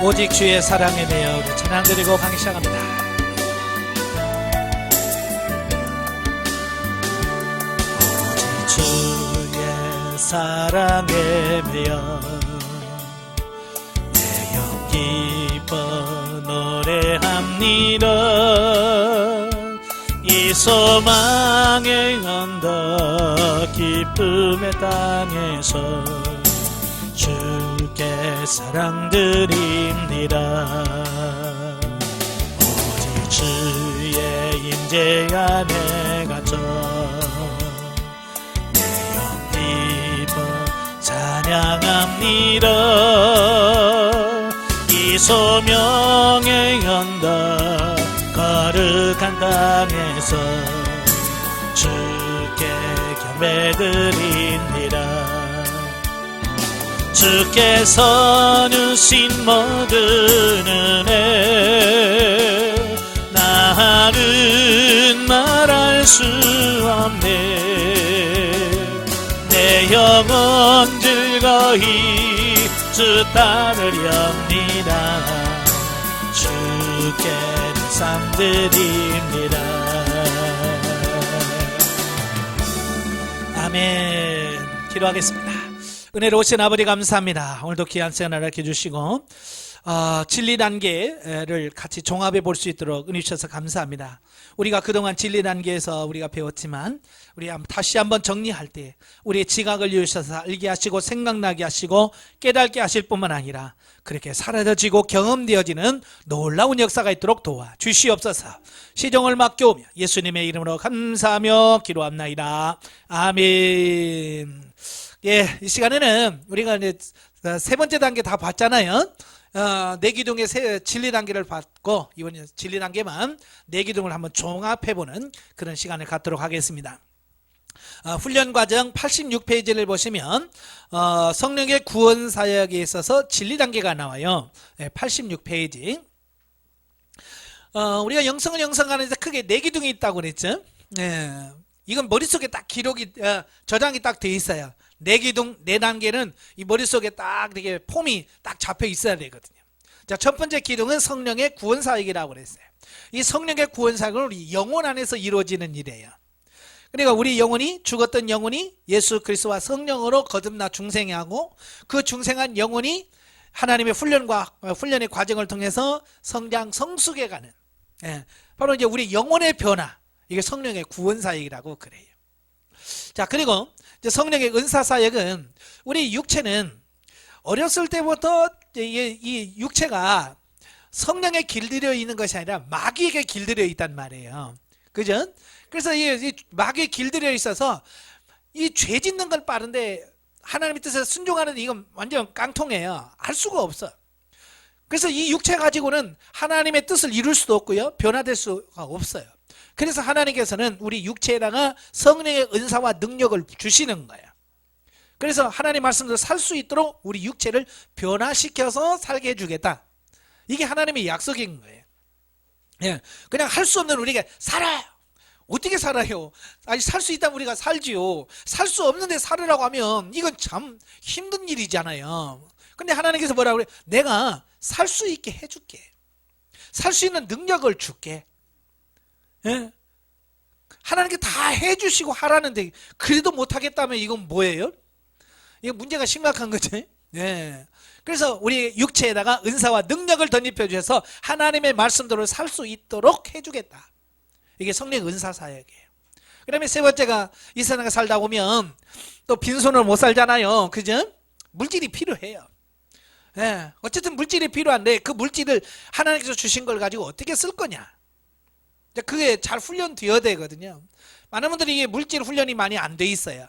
오직 주의 사랑에 대하여 우리 찬양 드리고 강의 시작합니다. 오직 주의 사랑에 매여 내가 기뻐 노래합니다. 이 소망의 언덕 기쁨의 땅에서 주께 사랑드립니다. 오직 주의 임재 안에 갇혀 내 기뻐 찬양합니다. 이 소명의 언덕 거룩한 땅에서 주께 경배드립니다. 주께서 주신 모든 은혜 나는 말할 수 없네. 내 영혼 즐거이 주 따르렵니다. 주께 내 삶 드립니다. 아멘. 기도하겠습니다. 은혜로우신 아버지 감사합니다. 오늘도 귀한 시간 허락해 주시고 진리 단계를 같이 종합해 볼 수 있도록 은혜 주셔서 감사합니다. 우리가 그동안 진리 단계에서 우리가 배웠지만 우리 다시 한번 정리할 때 우리의 지각을 이루셔서 알게 하시고 생각나게 하시고 깨닫게 하실 뿐만 아니라 그렇게 사라져지고 경험되어지는 놀라운 역사가 있도록 도와 주시옵소서. 시종을 맡겨오며 예수님의 이름으로 감사하며 기도합나이다. 아멘. 예, 이 시간에는 우리가 이제 세 번째 단계 다 봤잖아요. 네 기둥의 진리 단계를 봤고 이번에 진리 단계만 네 기둥을 한번 종합해보는 그런 시간을 갖도록 하겠습니다. 훈련 과정 86페이지를 보시면 성령의 구원 사역에 있어서 진리 단계가 나와요. 86페이지. 우리가 영성을 영성하는데 크게 네 기둥이 있다고 그랬죠. 이건 머릿속에 딱 기록이 저장이 딱 돼 있어요. 네 기둥, 네 단계는 이 머릿속에 딱 이렇게 폼이 딱 잡혀 있어야 되거든요. 자, 첫 번째 기둥은 성령의 구원 사역이라고 그랬어요. 이 성령의 구원 사역은 우리 영혼 안에서 이루어지는 일이에요. 그러니까 우리 영혼이 죽었던 영혼이 예수 그리스도와 성령으로 거듭나 중생하고 그 중생한 영혼이 하나님의 훈련의 과정을 통해서 성장 성숙해 가는 바로 이제 우리 영혼의 변화, 이게 성령의 구원 사역이라고 그래요. 자, 그리고 이제 성령의 은사 사역은 우리 육체는 어렸을 때부터 이 육체가 성령에 길들여 있는 것이 아니라 마귀에게 길들여 있단 말이에요. 그죠? 그래서 이 마귀에 길들여 있어서 이 죄 짓는 건 빠른데 하나님의 뜻에 순종하는 이건 완전 깡통이에요. 알 수가 없어. 그래서 이 육체 가지고는 하나님의 뜻을 이룰 수도 없고요. 변화될 수가 없어요. 그래서 하나님께서는 우리 육체에다가 성령의 은사와 능력을 주시는 거예요. 그래서 하나님 말씀대로 살 수 있도록 우리 육체를 변화시켜서 살게 해주겠다. 이게 하나님의 약속인 거예요. 그냥 할 수 없는 우리가 살아요. 어떻게 살아요? 아니, 살 수 있다면 우리가 살지요. 살 수 없는데 살으라고 하면 이건 참 힘든 일이잖아요. 근데 하나님께서 뭐라고 그래요? 내가 살 수 있게 해줄게. 살 수 있는 능력을 줄게. 하나님께 다 해주시고 하라는데 그래도 못하겠다면 이건 뭐예요? 이거 문제가 심각한 거죠. 그래서 우리 육체에다가 은사와 능력을 덧입혀 주셔서 하나님의 말씀대로 살 수 있도록 해주겠다. 이게 성령 은사 사역이에요. 그 다음에 세 번째가 이 세상에 살다 보면 또 빈손으로 못 살잖아요. 그죠? 물질이 필요해요. 어쨌든 물질이 필요한데 그 물질을 하나님께서 주신 걸 가지고 어떻게 쓸 거냐, 그게 잘 훈련되어야 되거든요. 많은 분들이 이게 물질 훈련이 많이 안 돼 있어요.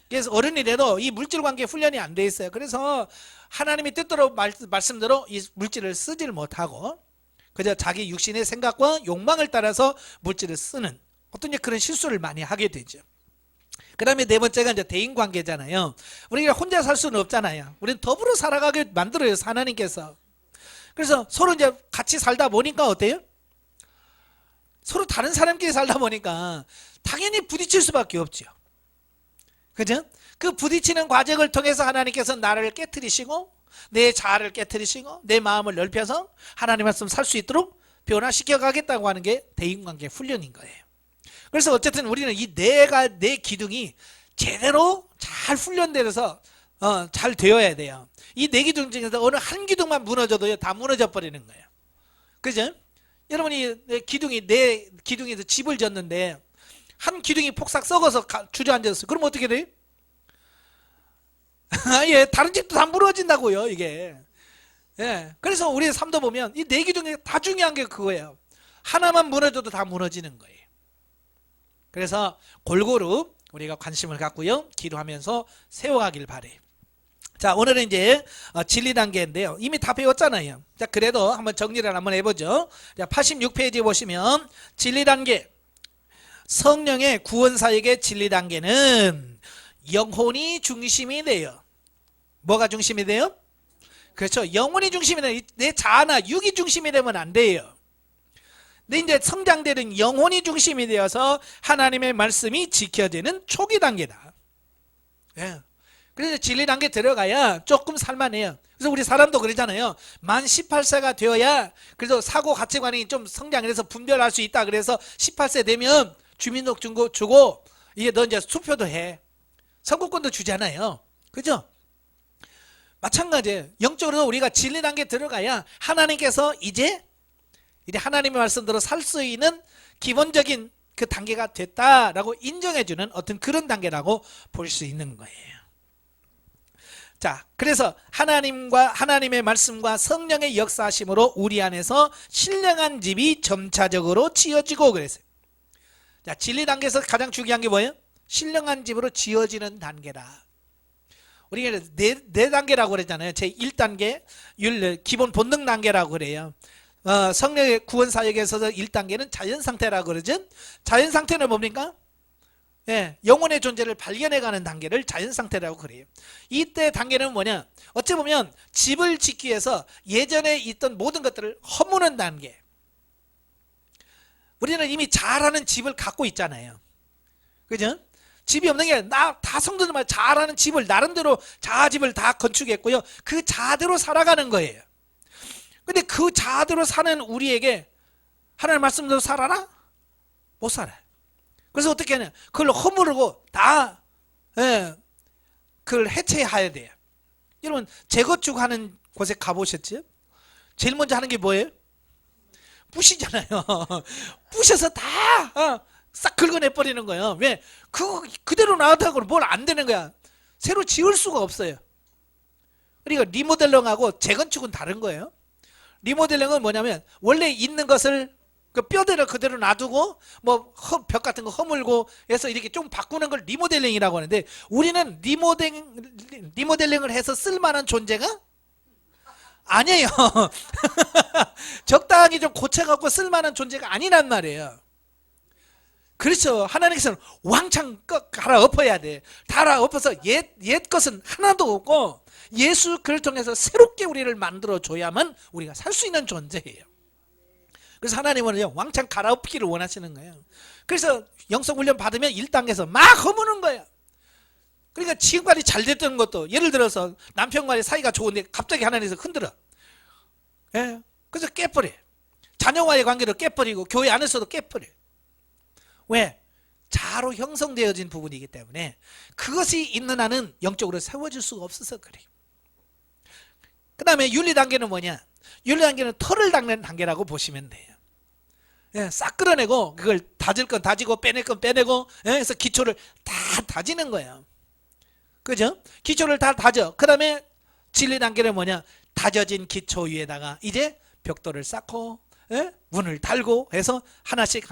그래서 어른이 돼도 이 물질 관계 훈련이 안 돼 있어요. 그래서 하나님의 뜻대로 말씀대로 이 물질을 쓰질 못하고 그저 자기 육신의 생각과 욕망을 따라서 물질을 쓰는 어떤 그런 실수를 많이 하게 되죠. 그 다음에 네 번째가 이제 대인 관계잖아요. 우리가 혼자 살 수는 없잖아요. 우리는 더불어 살아가게 만들어요, 하나님께서. 그래서 서로 이제 같이 살다 보니까 어때요? 서로 다른 사람끼리 살다 보니까 당연히 부딪힐 수밖에 없죠. 그죠? 그 부딪히는 과정을 통해서 하나님께서 나를 깨트리시고 내 자아를 깨트리시고 내 마음을 넓혀서 하나님 말씀 살 수 있도록 변화시켜 가겠다고 하는 게 대인관계 훈련인 거예요. 그래서 어쨌든 우리는 이 내 기둥이 제대로 잘 훈련되어서 잘 되어야 돼요. 이 네 기둥 중에서 어느 한 기둥만 무너져도요, 다 무너져 버리는 거예요. 그죠? 여러분이 내 기둥에서 집을 졌는데 한 기둥이 폭삭 썩어서 주저앉았어요. 그럼 어떻게 돼요? 예, 다른 집도 다 무너진다고요, 이게. 예, 그래서 우리의 삶도 보면 이 네 기둥이 다 중요한 게 그거예요. 하나만 무너져도 다 무너지는 거예요. 그래서 골고루 우리가 관심을 갖고요, 기도하면서 세워가길 바래요. 자, 오늘은 이제 진리 단계인데요. 이미 다 배웠잖아요. 자, 그래도 한번 정리를 한번 해보죠. 자, 86페이지에 보시면 진리 단계, 성령의 구원 사역의 진리 단계는 영혼이 중심이 돼요. 뭐가 중심이 돼요? 그렇죠. 영혼이 중심이 돼요. 내 자아나 육이 중심이 되면 안 돼요. 근데 이제 성장되는 영혼이 중심이 되어서 하나님의 말씀이 지켜지는 초기 단계다. 예. 그래서 진리 단계 들어가야 조금 살만해요. 그래서 우리 사람도 그러잖아요. 만 18세가 되어야 그래서 사고 가치관이 좀 성장을 해서 분별할 수 있다. 그래서 18세 되면 주민등록 주고 이게 너 이제 투표도 해. 선거권도 주잖아요. 그죠? 마찬가지예요. 영적으로 우리가 진리 단계 들어가야 하나님께서 이제 하나님의 말씀대로 살 수 있는 기본적인 그 단계가 됐다라고 인정해주는 어떤 그런 단계라고 볼 수 있는 거예요. 자, 그래서 하나님의 말씀과 성령의 역사하심으로 우리 안에서 신령한 집이 점차적으로 지어지고 그랬어요. 자, 진리 단계에서 가장 중요한 게 뭐예요? 신령한 집으로 지어지는 단계다. 우리가 네 단계라고 그랬잖아요. 제 1단계 기본 본능 단계라고 그래요. 성령의 구원 사역에서 1단계는 자연 상태라고 그러죠. 자연 상태는 뭡니까? 예, 영혼의 존재를 발견해가는 단계를 자연 상태라고 그래요. 이때 단계는 뭐냐? 어찌 보면 집을 짓기 위해서 예전에 있던 모든 것들을 허무는 단계. 우리는 이미 잘하는 집을 갖고 있잖아요. 그죠? 집이 없는 게 다 성도들만 잘하는 집을 나름대로 자아집을 다 건축했고요. 그 자아대로 살아가는 거예요. 근데 그 자아대로 사는 우리에게 하나님 말씀대로 살아라? 못 살아요. 그래서 어떻게 하냐? 그걸 허무르고 다 그걸 해체해야 돼요. 여러분 재건축하는 곳에 가보셨죠? 제일 먼저 하는 게 뭐예요? 부시잖아요. 부셔서 다 싹 긁어내버리는 거예요. 왜? 그대로 놔뒀다고 뭘 안 되는 거야. 새로 지을 수가 없어요. 그러니까 리모델링하고 재건축은 다른 거예요. 리모델링은 뭐냐면 원래 있는 것을 그 뼈대를 그대로 놔두고 뭐 벽 같은 거 허물고 해서 이렇게 좀 바꾸는 걸 리모델링이라고 하는데 우리는 리모델링을 해서 쓸만한 존재가 아니에요. 적당히 좀 고쳐갖고 쓸만한 존재가 아니란 말이에요. 그렇죠. 하나님께서는 왕창 갈아엎어야 돼. 갈아엎어서 옛 것은 하나도 없고 예수 그를 통해서 새롭게 우리를 만들어줘야만 우리가 살 수 있는 존재예요. 그래서 하나님은 왕창 갈아엎기를 원하시는 거예요. 그래서 영성훈련 받으면 1단계에서 막 허무는 거예요. 그러니까 지금까지 잘 됐던 것도 예를 들어서 남편과의 사이가 좋은데 갑자기 하나님께서 흔들어. 예? 그래서 깨버려. 자녀와의 관계를 깨버리고 교회 안에서도 깨버려. 왜? 자아로 형성되어진 부분이기 때문에 그것이 있는 한은 영적으로 세워질 수가 없어서 그래요. 그 다음에 윤리 단계는 뭐냐? 윤리 단계는 털을 닦는 단계라고 보시면 돼요. 예, 싹 끌어내고 그걸 다질 건 다지고 빼낼 건 빼내고 그래서 기초를 다 다지는 거예요. 그죠? 기초를 다 다져. 그 다음에 진리 단계는 뭐냐? 다져진 기초 위에다가 이제 벽돌을 쌓고 문을 달고 해서 하나씩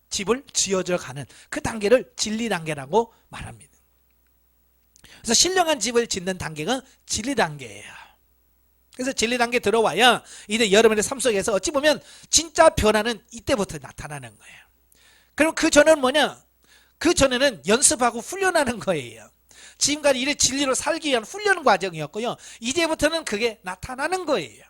집을 지어져 가는 그 단계를 진리 단계라고 말합니다. 그래서 신령한 집을 짓는 단계가 진리 단계예요. 그래서 진리 단계 들어와야 이제 여러분의 삶 속에서 어찌 보면 진짜 변화는 이때부터 나타나는 거예요. 그럼 그 전에는 뭐냐? 그 전에는 연습하고 훈련하는 거예요. 지금까지 이래 진리로 살기 위한 훈련 과정이었고요. 이제부터는 그게 나타나는 거예요.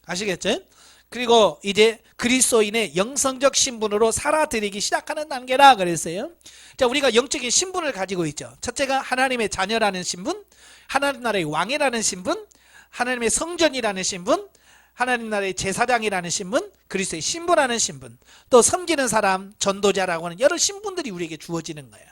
아시겠죠? 그리고 이제 그리스도인의 영성적 신분으로 살아들이기 시작하는 단계라 그랬어요. 자, 우리가 영적인 신분을 가지고 있죠. 첫째가 하나님의 자녀라는 신분, 하나님 나라의 왕이라는 신분, 하나님의 성전이라는 신분, 하나님 나라의 제사장이라는 신분, 그리스도의 신부라는 신분, 또 섬기는 사람, 전도자라고 하는 여러 신분들이 우리에게 주어지는 거예요.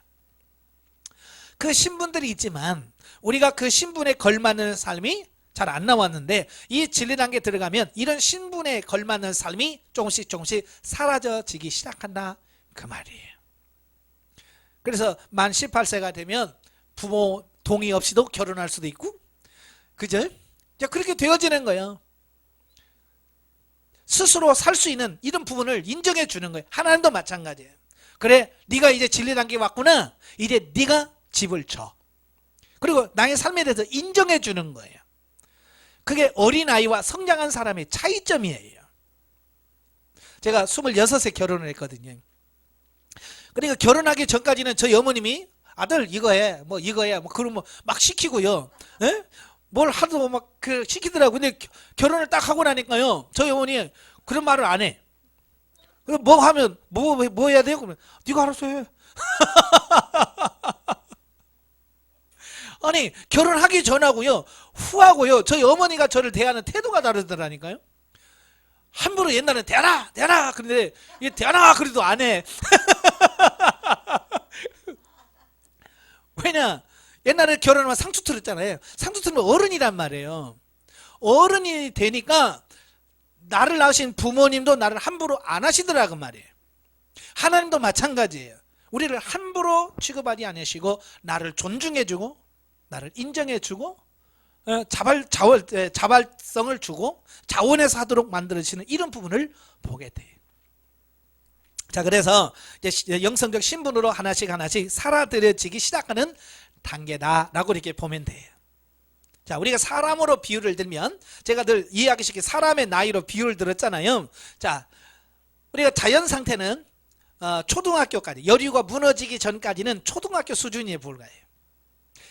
그 신분들이 있지만 우리가 그 신분에 걸맞는 삶이 잘 안 나왔는데, 이 진리 단계에 들어가면 이런 신분에 걸맞는 삶이 조금씩 사라져지기 시작한다, 그 말이에요. 그래서 만 18세가 되면 부모 동의 없이도 결혼할 수도 있고, 그죠? 그렇게 되어지는 거예요. 스스로 살 수 있는 이런 부분을 인정해 주는 거예요. 하나님도 마찬가지예요. 그래, 네가 이제 진리 단계에 왔구나. 이제 네가 집을 줘. 그리고 나의 삶에 대해서 인정해 주는 거예요. 그게 어린아이와 성장한 사람의 차이점이에요. 제가 26세 결혼을 했거든요. 그러니까 결혼하기 전까지는 저희 어머님이 아들 이거 해, 뭐 이거 해, 뭐 그러면 막 시키고요. 에? 뭘 하도 막 그 시키더라고. 근데 결혼을 딱 하고 나니까요, 저희 어머니 그런 말을 안 해. 뭐 하면 뭐 해야 돼요? 그러면 네가 알아서 해. 아니, 결혼하기 전하고요, 후하고요, 저희 어머니가 저를 대하는 태도가 다르더라니까요. 함부로 옛날에는 대하나 그런데 이게 대하나 그래도 안 해. 왜냐, 옛날에 결혼하면 상투 틀었잖아요. 상투 틀면 어른이란 말이에요. 어른이 되니까 나를 낳으신 부모님도 나를 함부로 안 하시더라고 말이에요. 하나님도 마찬가지예요. 우리를 함부로 취급하지 않으시고 나를 존중해주고 나를 인정해주고 자발성을 주고 자원해서 하도록 만들어주시는 이런 부분을 보게 돼요. 자, 그래서 이제 영성적 신분으로 하나씩 살아들여지기 시작하는 단계다라고 이렇게 보면 돼요. 자, 우리가 사람으로 비유를 들면, 제가 늘 이해하기 쉽게 사람의 나이로 비유를 들었잖아요. 자, 우리가 자연 상태는 초등학교까지, 여류가 무너지기 전까지는 초등학교 수준에 불과해요.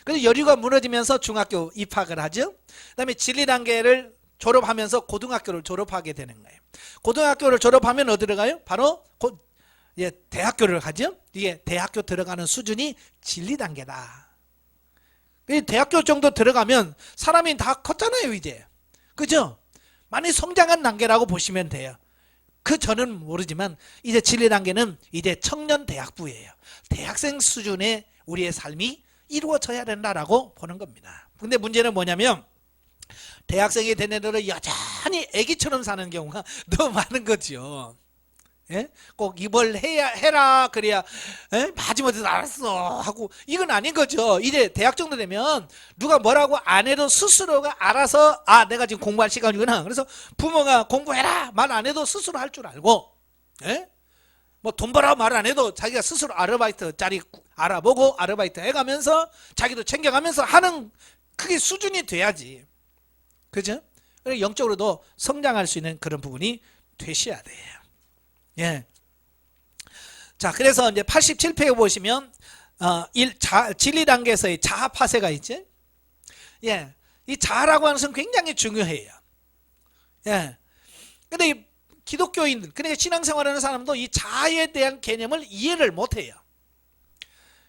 그래서 여류가 무너지면서 중학교 입학을 하죠. 그 다음에 진리 단계를 졸업하면서 고등학교를 졸업하게 되는 거예요. 고등학교를 졸업하면 어디로 가요? 바로 대학교를 가죠. 이게 대학교 들어가는 수준이 진리 단계다. 대학교 정도 들어가면 사람이 다 컸잖아요, 이제. 그죠? 많이 성장한 단계라고 보시면 돼요. 그 전은 모르지만 이제 진리 단계는 이제 청년 대학부예요. 대학생 수준의 우리의 삶이 이루어져야 된다라고 보는 겁니다. 근데 문제는 뭐냐면, 대학생이 된 애들은 여전히 애기처럼 사는 경우가 너무 많은 거죠. 예? 꼭 이걸 해라 그래야 마지못해서 알았어 하고, 이건 아닌 거죠. 이제 대학 정도 되면 누가 뭐라고 안 해도 스스로가 알아서, 아, 내가 지금 공부할 시간이구나. 그래서 부모가 공부해라 말 안 해도 스스로 할 줄 알고, 뭐 돈 벌라고 말 안 해도 자기가 스스로 아르바이트 자리 알아보고 아르바이트 해가면서 자기도 챙겨가면서 하는, 그게 수준이 돼야지. 그죠? 영적으로도 성장할 수 있는 그런 부분이 되셔야 돼요. 예. 자, 그래서 이제 87페이지 보시면 진리 단계에서의 자아 파쇄가 있죠. 예. 이 자아라고 하는 것은 굉장히 중요해요. 예. 근데 이 기독교인, 그러니까 신앙생활하는 사람도 이 자아에 대한 개념을 이해를 못 해요.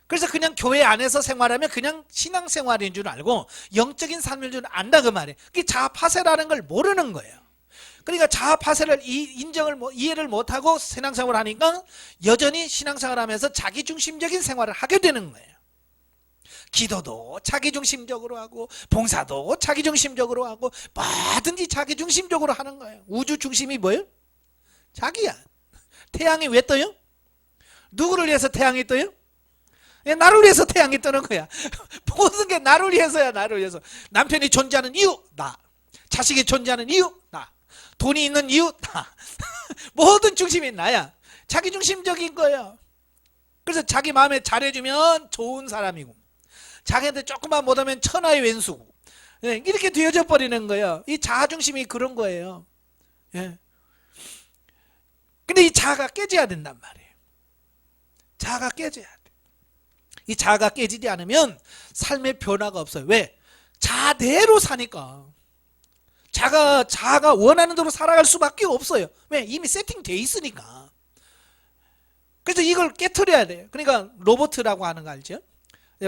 그래서 그냥 교회 안에서 생활하면 그냥 신앙생활인 줄 알고 영적인 삶인 줄 안다, 그 말이에요. 그게 자아 파쇄라는 걸 모르는 거예요. 그러니까 자아 파쇄를 이해를 못하고 신앙생활을 하니까 여전히 신앙생활을 하면서 자기중심적인 생활을 하게 되는 거예요. 기도도 자기중심적으로 하고 봉사도 자기중심적으로 하고 뭐든지 자기중심적으로 하는 거예요. 우주 중심이 뭐예요? 자기야. 태양이 왜 떠요? 누구를 위해서 태양이 떠요? 나를 위해서 태양이 뜨는 거야. 모든 게 나를 위해서야. 나를 위해서. 남편이 존재하는 이유 나, 자식이 존재하는 이유 나, 돈이 있는 이유 나. 모든 중심이 나야. 자기중심적인 거예요. 그래서 자기 마음에 잘해주면 좋은 사람이고, 자기한테 조금만 못하면 천하의 왼수고, 이렇게 되어져 버리는 거예요. 이 자아중심이 그런 거예요. 예. 근데 이 자아가 깨져야 된단 말이에요. 자아가 깨져야 돼. 이 자아가 깨지지 않으면 삶의 변화가 없어요. 왜? 자아대로 사니까. 자아가 원하는 대로 살아갈 수밖에 없어요. 왜? 이미 세팅돼 있으니까. 그래서 이걸 깨트려야 돼요. 그러니까 로봇이라고 하는 거 알죠?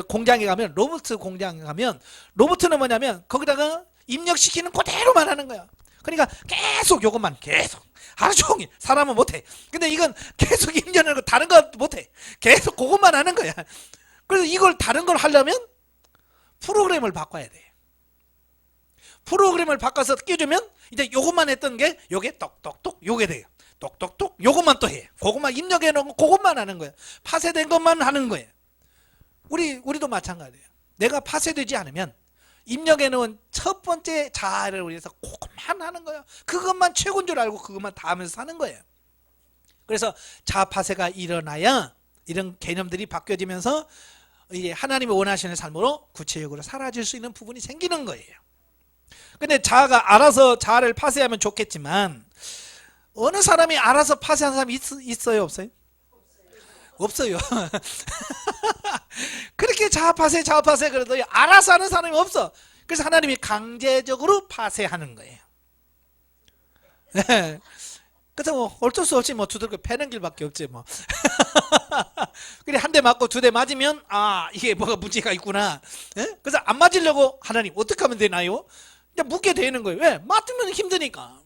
공장에 가면, 로봇 공장에 가면, 로봇은 뭐냐면 거기다가 입력시키는 그대로만 하는 거야. 그러니까 계속 요것만 계속 하루 종일. 사람은 못해. 근데 이건 계속 입력하는 거, 다른 거 못해. 계속 그것만 하는 거야. 그래서 이걸 다른 걸 하려면 프로그램을 바꿔야 돼. 프로그램을 바꿔서 끼워주면 이제 요것만 했던 게 요게 똑똑똑 요게 돼요. 똑똑똑 요것만 또 해. 그것만 입력해 놓은 거 그것만 하는 거예요. 파쇄된 것만 하는 거예요. 우리도 마찬가지예요. 내가 파쇄되지 않으면 입력해 놓은 첫 번째 자아를 위해서 그것만 하는 거예요. 그것만 최고인 줄 알고 그것만 다 하면서 사는 거예요. 그래서 자아 파쇄가 일어나야 이런 개념들이 바뀌어지면서 이제 하나님이 원하시는 삶으로 구체적으로 사라질 수 있는 부분이 생기는 거예요. 근데 자아가 알아서 자아를 파쇄하면 좋겠지만 어느 사람이 알아서 파쇄하는 사람이 있어요? 없어요? 없어요. 그렇게 자아 파쇄 그래도 알아서 하는 사람이 없어. 그래서 하나님이 강제적으로 파쇄하는 거예요. 그래서 뭐 어쩔 수 없이 뭐 두들겨 패는 길밖에 없지 뭐. 그래 한 대 맞고 두 대 맞으면 아 이게 뭐가 문제가 있구나. 그래서 안 맞으려고 하나님 어떻게 하면 되나요? 이제 묻게 되는 거예요. 왜? 맞으면 힘드니까.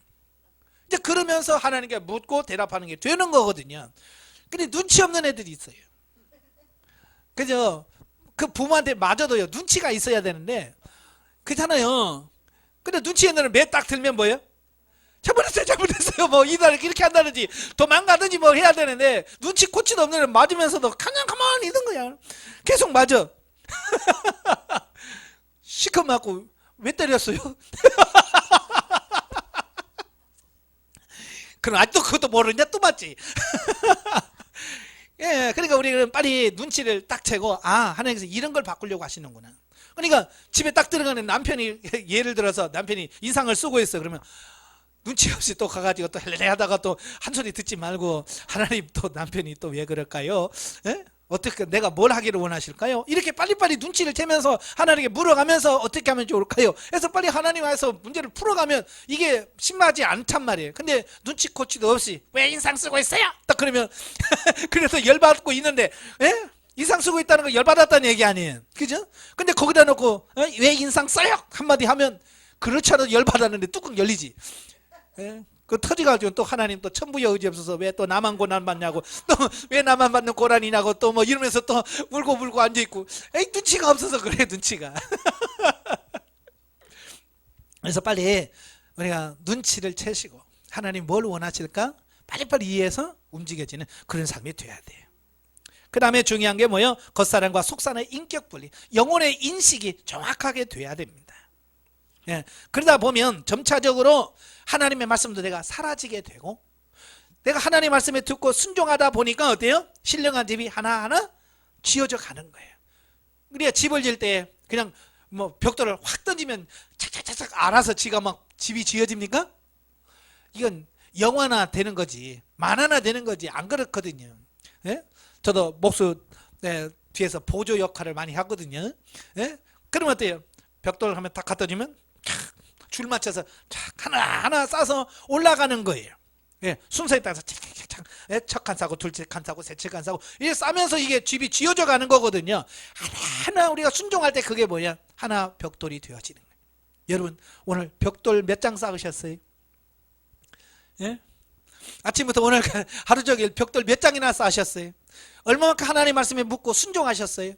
이제 그러면서 하나님께 묻고 대답하는 게 되는 거거든요. 근데 눈치 없는 애들이 있어요. 그죠? 그 부모한테 맞아도요 눈치가 있어야 되는데 그렇잖아요. 근데 눈치 있는 애는 매 딱 들면 뭐예요? 잘못했어요 뭐 이렇게 한다든지 도망가든지 뭐 해야 되는데 눈치 코치도 없는 애는 맞으면서도 그냥 가만히 있는 거야. 계속 맞아. 시커 맞고 왜 때렸어요? 그럼 아직도 그것도 모르냐 또 맞지. 예, 그러니까 우리는 빨리 눈치를 딱 채고 아 하나님께서 이런 걸 바꾸려고 하시는구나. 그러니까 집에 딱 들어가는 남편이 예를 들어서 남편이 인상을 쓰고 있어. 그러면 눈치 없이 또 가가지고 또 헬레레 하다가 또 한 소리 듣지 말고 하나님 또 남편이 또 왜 그럴까요? 예? 어떻게 내가 뭘 하기를 원하실까요? 이렇게 빨리빨리 눈치를 채면서 하나님께 물어가면서 어떻게 하면 좋을까요? 그래서 빨리 하나님 와서 문제를 풀어가면 이게 심하지 않단 말이에요. 근데 눈치 코치도 없이 왜 인상 쓰고 있어요? 딱 그러면 그래서 열받고 있는데 예? 인상 쓰고 있다는 거 열받았다는 얘기 아니에요. 그죠? 근데 거기다 놓고 왜 인상 써요? 한마디 하면 그렇지 않아도 열받았는데 뚜껑 열리지. 예? 그 터지가지고 또 하나님 또 천부여 의지 없어서 왜 또 나만 고난 받냐고 또 왜 나만 받는 고난이냐고 또 뭐 이러면서 또 울고 앉아있고 에이 눈치가 없어서 그래 눈치가. 그래서 빨리 우리가 눈치를 채시고 하나님 뭘 원하실까 빨리빨리 이해해서 움직여지는 그런 삶이 돼야 돼요. 그 다음에 중요한 게 뭐예요? 겉사람과 속사람의 인격 분리, 영혼의 인식이 정확하게 돼야 됩니다. 예, 그러다 보면 점차적으로 하나님의 말씀도 내가 사라지게 되고 내가 하나님의 말씀에 듣고 순종하다 보니까 어때요? 신령한 집이 하나하나 지어져 가는 거예요. 우리가 집을 지을 때 그냥 뭐 벽돌을 확 던지면 착착착착 알아서 지가 막 집이 지어집니까? 이건 영화나 되는 거지 만화나 되는 거지 안 그렇거든요. 예? 저도 목수 뒤에서 보조 역할을 많이 하거든요. 예? 그러면 어때요? 벽돌을 하면 딱 갖다 주면 줄 맞춰서 하나하나 싸서 올라가는 거예요. 예, 순서에 따라서 착착착착 첫 칸 싸고 둘째 칸 싸고 셋째 칸 싸고 이게 싸면서 이게 집이 지어져 가는 거거든요. 하나하나 우리가 순종할 때 그게 뭐냐? 하나 벽돌이 되어지는 거예요. 여러분 오늘 벽돌 몇 장 쌓으셨어요? 예? 아침부터 오늘 하루 종일 벽돌 몇 장이나 쌓으셨어요? 얼마만큼 하나님 말씀에 묻고 순종하셨어요?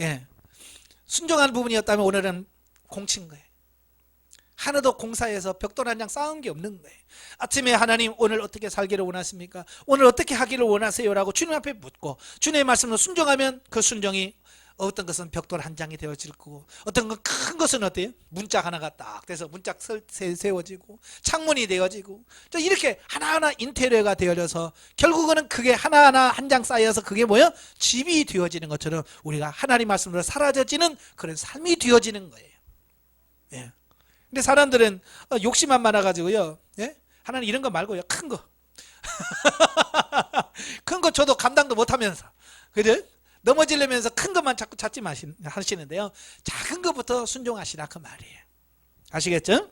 예. 순종한 부분이었다면 오늘은 공친 거예요. 하나도 공사해서 벽돌 한 장 쌓은 게 없는 거예요. 아침에 하나님 오늘 어떻게 살기를 원하십니까? 오늘 어떻게 하기를 원하세요? 라고 주님 앞에 묻고 주님의 말씀으로 순종하면 그 순종이 어떤 것은 벽돌 한 장이 되어질 거고 어떤 건 큰 것은 어때요? 문짝 하나가 딱 돼서 문짝 세워지고 창문이 되어지고 이렇게 하나하나 인테리어가 되어져서 결국은 그게 하나하나 한 장 쌓여서 그게 뭐예요? 집이 되어지는 것처럼 우리가 하나님 말씀으로 사라져지는 그런 삶이 되어지는 거예요. 예. 근데 사람들은 욕심만 많아가지고요. 예? 하나님 이런 거 말고요. 큰 거. 큰 거 줘도 감당도 못하면서. 그죠? 넘어지려면서 큰 것만 자꾸 찾지 하시는데요. 작은 것부터 순종하시라 그 말이에요. 아시겠죠?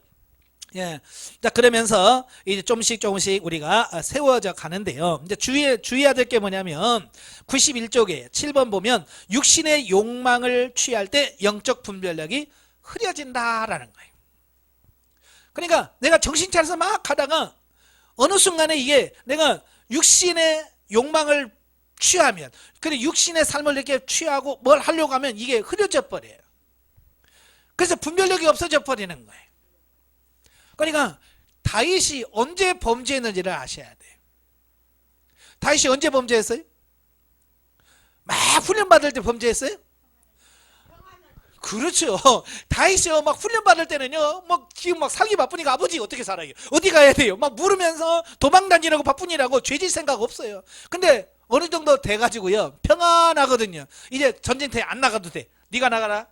예. 자, 그러면서 이제 조금씩 우리가 세워져 가는데요. 이제 주의해야 될 게 뭐냐면 91쪽에 7번 보면 육신의 욕망을 취할 때 영적 분별력이 흐려진다라는 거예요. 그러니까 내가 정신 차려서 막 하다가 어느 순간에 이게 내가 육신의 욕망을 취하면, 그리고 육신의 삶을 이렇게 취하고 뭘 하려고 하면 이게 흐려져 버려요. 그래서 분별력이 없어져 버리는 거예요. 그러니까 다윗이 언제 범죄했는지를 아셔야 돼요. 다윗이 언제 범죄했어요? 막 훈련받을 때 범죄했어요? 그렇죠. 다윗이요, 막 훈련받을 때는요, 막 지금 막 살기 바쁘니까 아버지 어떻게 살아요? 어디 가야 돼요? 막 물으면서 도망 다니라고 바쁘니라고 죄질 생각 없어요. 근데 어느 정도 돼가지고요, 평안하거든요. 이제 전쟁터에 안 나가도 돼. 네가 나가라.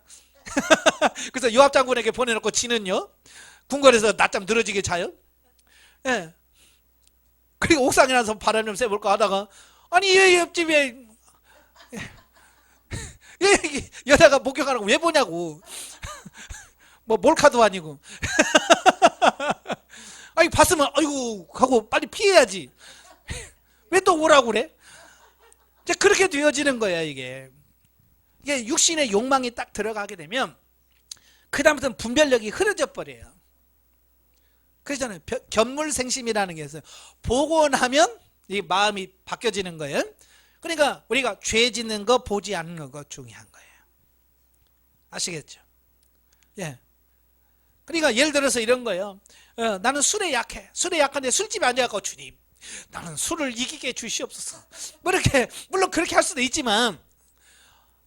그래서 요압 장군에게 보내놓고 지는요, 궁궐에서 낮잠 늘어지게 자요. 예. 그리고 옥상에 나서 바람 좀 쐬볼까 하다가, 아니 얘 옆집에 여자가 목욕하는 거 왜 보냐고. 뭐 몰카도 아니고. 아니 봤으면 아이고 하고 빨리 피해야지. 왜 또 오라고 그래? 이제 그렇게 되어지는 거야 이게. 이게 육신의 욕망이 딱 들어가게 되면 그 다음부터는 분별력이 흐려져 버려요. 그러잖아요. 견물생심이라는 게 있어요. 보고 나면 이 마음이 바뀌어지는 거예요. 그러니까 우리가 죄 짓는 거 보지 않는 거 중요한 거예요. 아시겠죠? 예. 그러니까 예를 들어서 이런 거예요. 나는 술에 약해. 술에 약한데 술집에 앉아갖고 주님, 나는 술을 이기게 주시옵소서. 뭐 이렇게, 물론 그렇게 할 수도 있지만,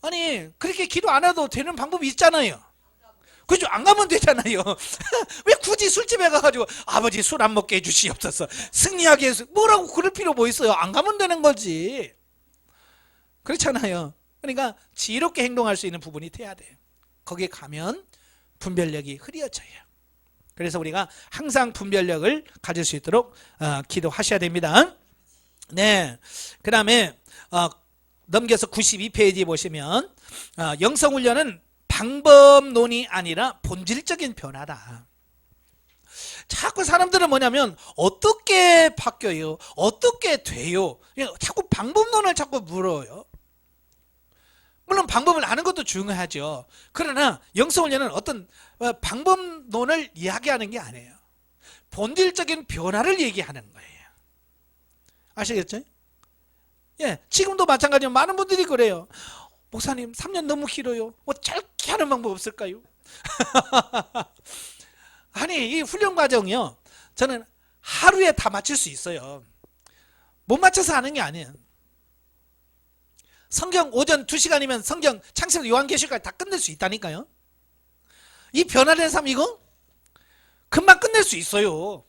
아니 그렇게 기도 안 해도 되는 방법이 있잖아요. 그죠? 안 가면 되잖아요. 왜 굳이 술집에 가가지고 아버지 술 안 먹게 해주시옵소서, 승리하게 해서 뭐라고 그럴 필요 뭐 있어요? 안 가면 되는 거지. 그렇잖아요. 그러니까 지혜롭게 행동할 수 있는 부분이 돼야 돼요. 거기에 가면 분별력이 흐려져요. 그래서 우리가 항상 분별력을 가질 수 있도록 기도하셔야 됩니다. 네. 그 다음에 넘겨서 92페이지 보시면 영성훈련은 방법론이 아니라 본질적인 변화다. 자꾸 사람들은 뭐냐면 어떻게 바뀌어요? 어떻게 돼요? 자꾸 방법론을 자꾸 물어요. 물론 방법을 아는 것도 중요하죠. 그러나 영성훈련은 어떤 방법론을 이야기하는 게 아니에요. 본질적인 변화를 얘기하는 거예요. 아시겠죠? 예, 지금도 마찬가지로 많은 분들이 그래요. 목사님 3년 너무 길어요. 뭐 짧게 하는 방법 없을까요? 아니 이 훈련 과정이요, 저는 하루에 다 마칠 수 있어요. 못 맞춰서 하는 게 아니에요. 성경 오전 2시간이면 성경 창세기 요한계시록까지 다 끝낼 수 있다니까요. 이 변화된 삶 이거 금방 끝낼 수 있어요.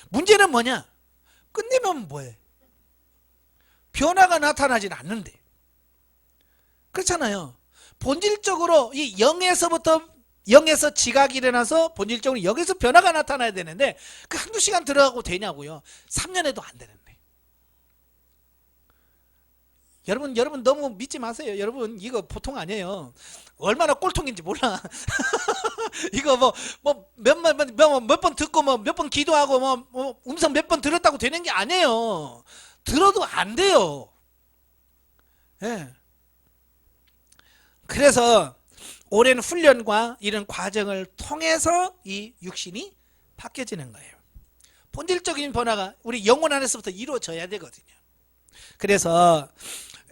문제는 뭐냐? 끝내면 뭐해? 변화가 나타나진 않는데. 그렇잖아요. 본질적으로 이 영에서 지각이 일어나서 본질적으로 여기서 변화가 나타나야 되는데 그 한두 시간 들어가고 되냐고요. 3년에도 안 되는데. 여러분 너무 믿지 마세요. 여러분 이거 보통 아니에요. 얼마나 꼴통인지 몰라. 이거 몇 번 듣고 몇 번 기도하고 음성 몇 번 들었다고 되는 게 아니에요. 들어도 안 돼요. 예. 그래서 오랜 훈련과 이런 과정을 통해서 이 육신이 바뀌어지는 거예요. 본질적인 변화가 우리 영혼 안에서부터 이루어져야 되거든요. 그래서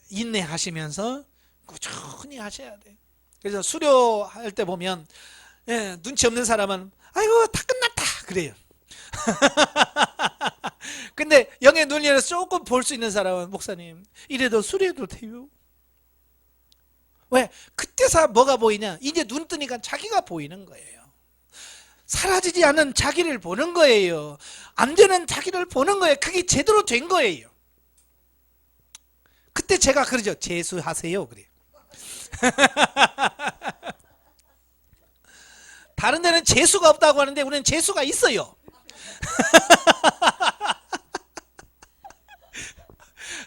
인내하시면서 꾸준히 하셔야 돼요. 그래서 수료할 때 보면 눈치 없는 사람은 아이고 다 끝났다 그래요. 근데 영의 눈리에서 조금 볼 수 있는 사람은 목사님 이래도 수료해도 돼요. 왜? 그때서 뭐가 보이냐? 이제 눈 뜨니까 자기가 보이는 거예요. 사라지지 않는 자기를 보는 거예요. 안 되는 자기를 보는 거예요. 그게 제대로 된 거예요. 그때 제가 그러죠. 재수하세요. 그래요. 다른 데는 재수가 없다고 하는데 우리는 재수가 있어요.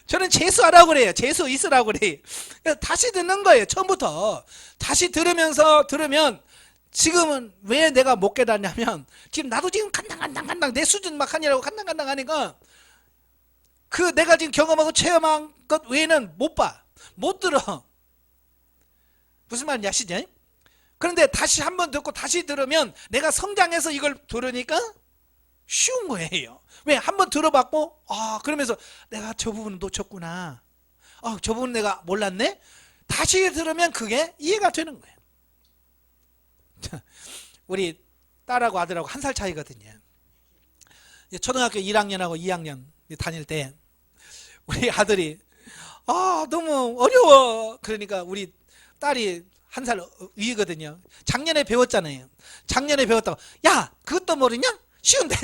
저는 재수하라고 그래요. 재수 있으라고 그래요. 다시 듣는 거예요. 처음부터. 다시 들으면 지금은 왜 내가 못 깨닫냐면 지금 나도 지금 간당 내 수준 막 하냐고 간당 하니까 그 내가 지금 경험하고 체험한 것 외에는 못 봐. 못 들어. 무슨 말인지 아시죠? 그런데 다시 한번 듣고 다시 들으면 내가 성장해서 이걸 들으니까 쉬운 거예요. 왜? 한번 들어봤고 그러면서 내가 저 부분을 놓쳤구나. 저 부분 내가 몰랐네. 다시 들으면 그게 이해가 되는 거예요. 우리 딸하고 아들하고 1살 차이거든요. 초등학교 1학년하고 2학년 다닐 때 우리 아들이 너무 어려워. 그러니까 우리 딸이 1살 위거든요. 작년에 배웠잖아요. 작년에 배웠다고 야 그것도 모르냐? 쉬운데.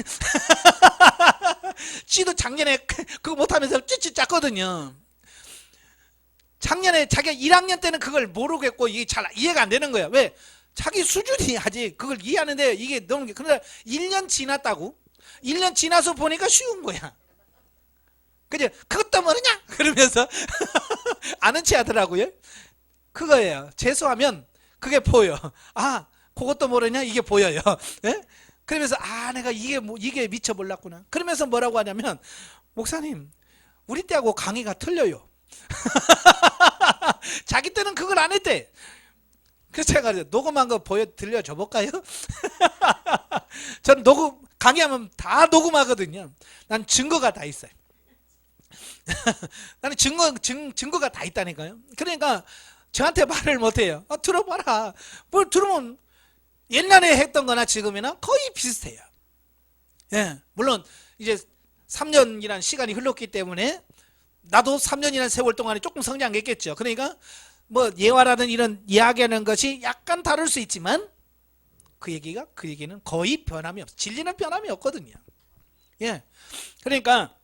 지도 작년에 그거 못하면서 찌찌 짰거든요. 작년에 자기가 1학년 때는 그걸 모르겠고 이게 잘 이해가 안 되는 거야. 왜? 자기 수준이 아직 그걸 이해하는데 이게 너무 그러니까 1년 지났다고 1년 지나서 보니까 쉬운 거야. 그죠? 그것도 모르냐? 그러면서 아는 체 하더라고요. 그거예요. 재수하면 그게 보여. 그것도 모르냐? 이게 보여요. 예? 그러면서 내가 이게 미처 몰랐구나. 그러면서 뭐라고 하냐면 목사님 우리 때하고 강의가 틀려요. 자기 때는 그걸 안 했대. 그래서 제가 녹음한 거 들려줘 볼까요? 전 강의하면 다 녹음하거든요. 난 증거가 다 있어요. 나는 증거가 다 있다니까요. 그러니까 저한테 말을 못해요. 들어봐라. 뭘 들으면 옛날에 했던 거나 지금이나 거의 비슷해요. 예, 물론 이제 3년이라는 시간이 흘렀기 때문에 나도 3년이라는 세월 동안에 조금 성장했겠죠. 그러니까 뭐 예화라든 이런 이야기하는 것이 약간 다를 수 있지만 그 얘기는 거의 변함이 없어. 진리는 변함이 없거든요. 예, 그러니까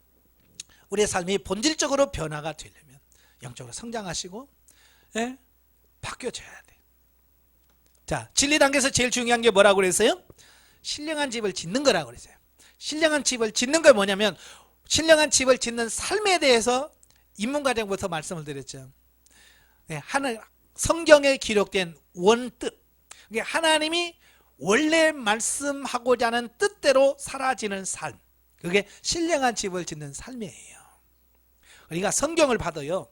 우리의 삶이 본질적으로 변화가 되려면 영적으로 성장하시고 바뀌어져야 돼. 자, 진리 단계에서 제일 중요한 게 뭐라고 그랬어요? 신령한 집을 짓는 거라고 그랬어요. 신령한 집을 짓는 게 뭐냐면 신령한 집을 짓는 삶에 대해서 입문과정부터 말씀을 드렸죠. 성경에 기록된 원뜻, 하나님이 원래 말씀하고자 하는 뜻대로 사라지는 삶, 그게 신령한 집을 짓는 삶이에요. 그러니까 성경을 봐도요,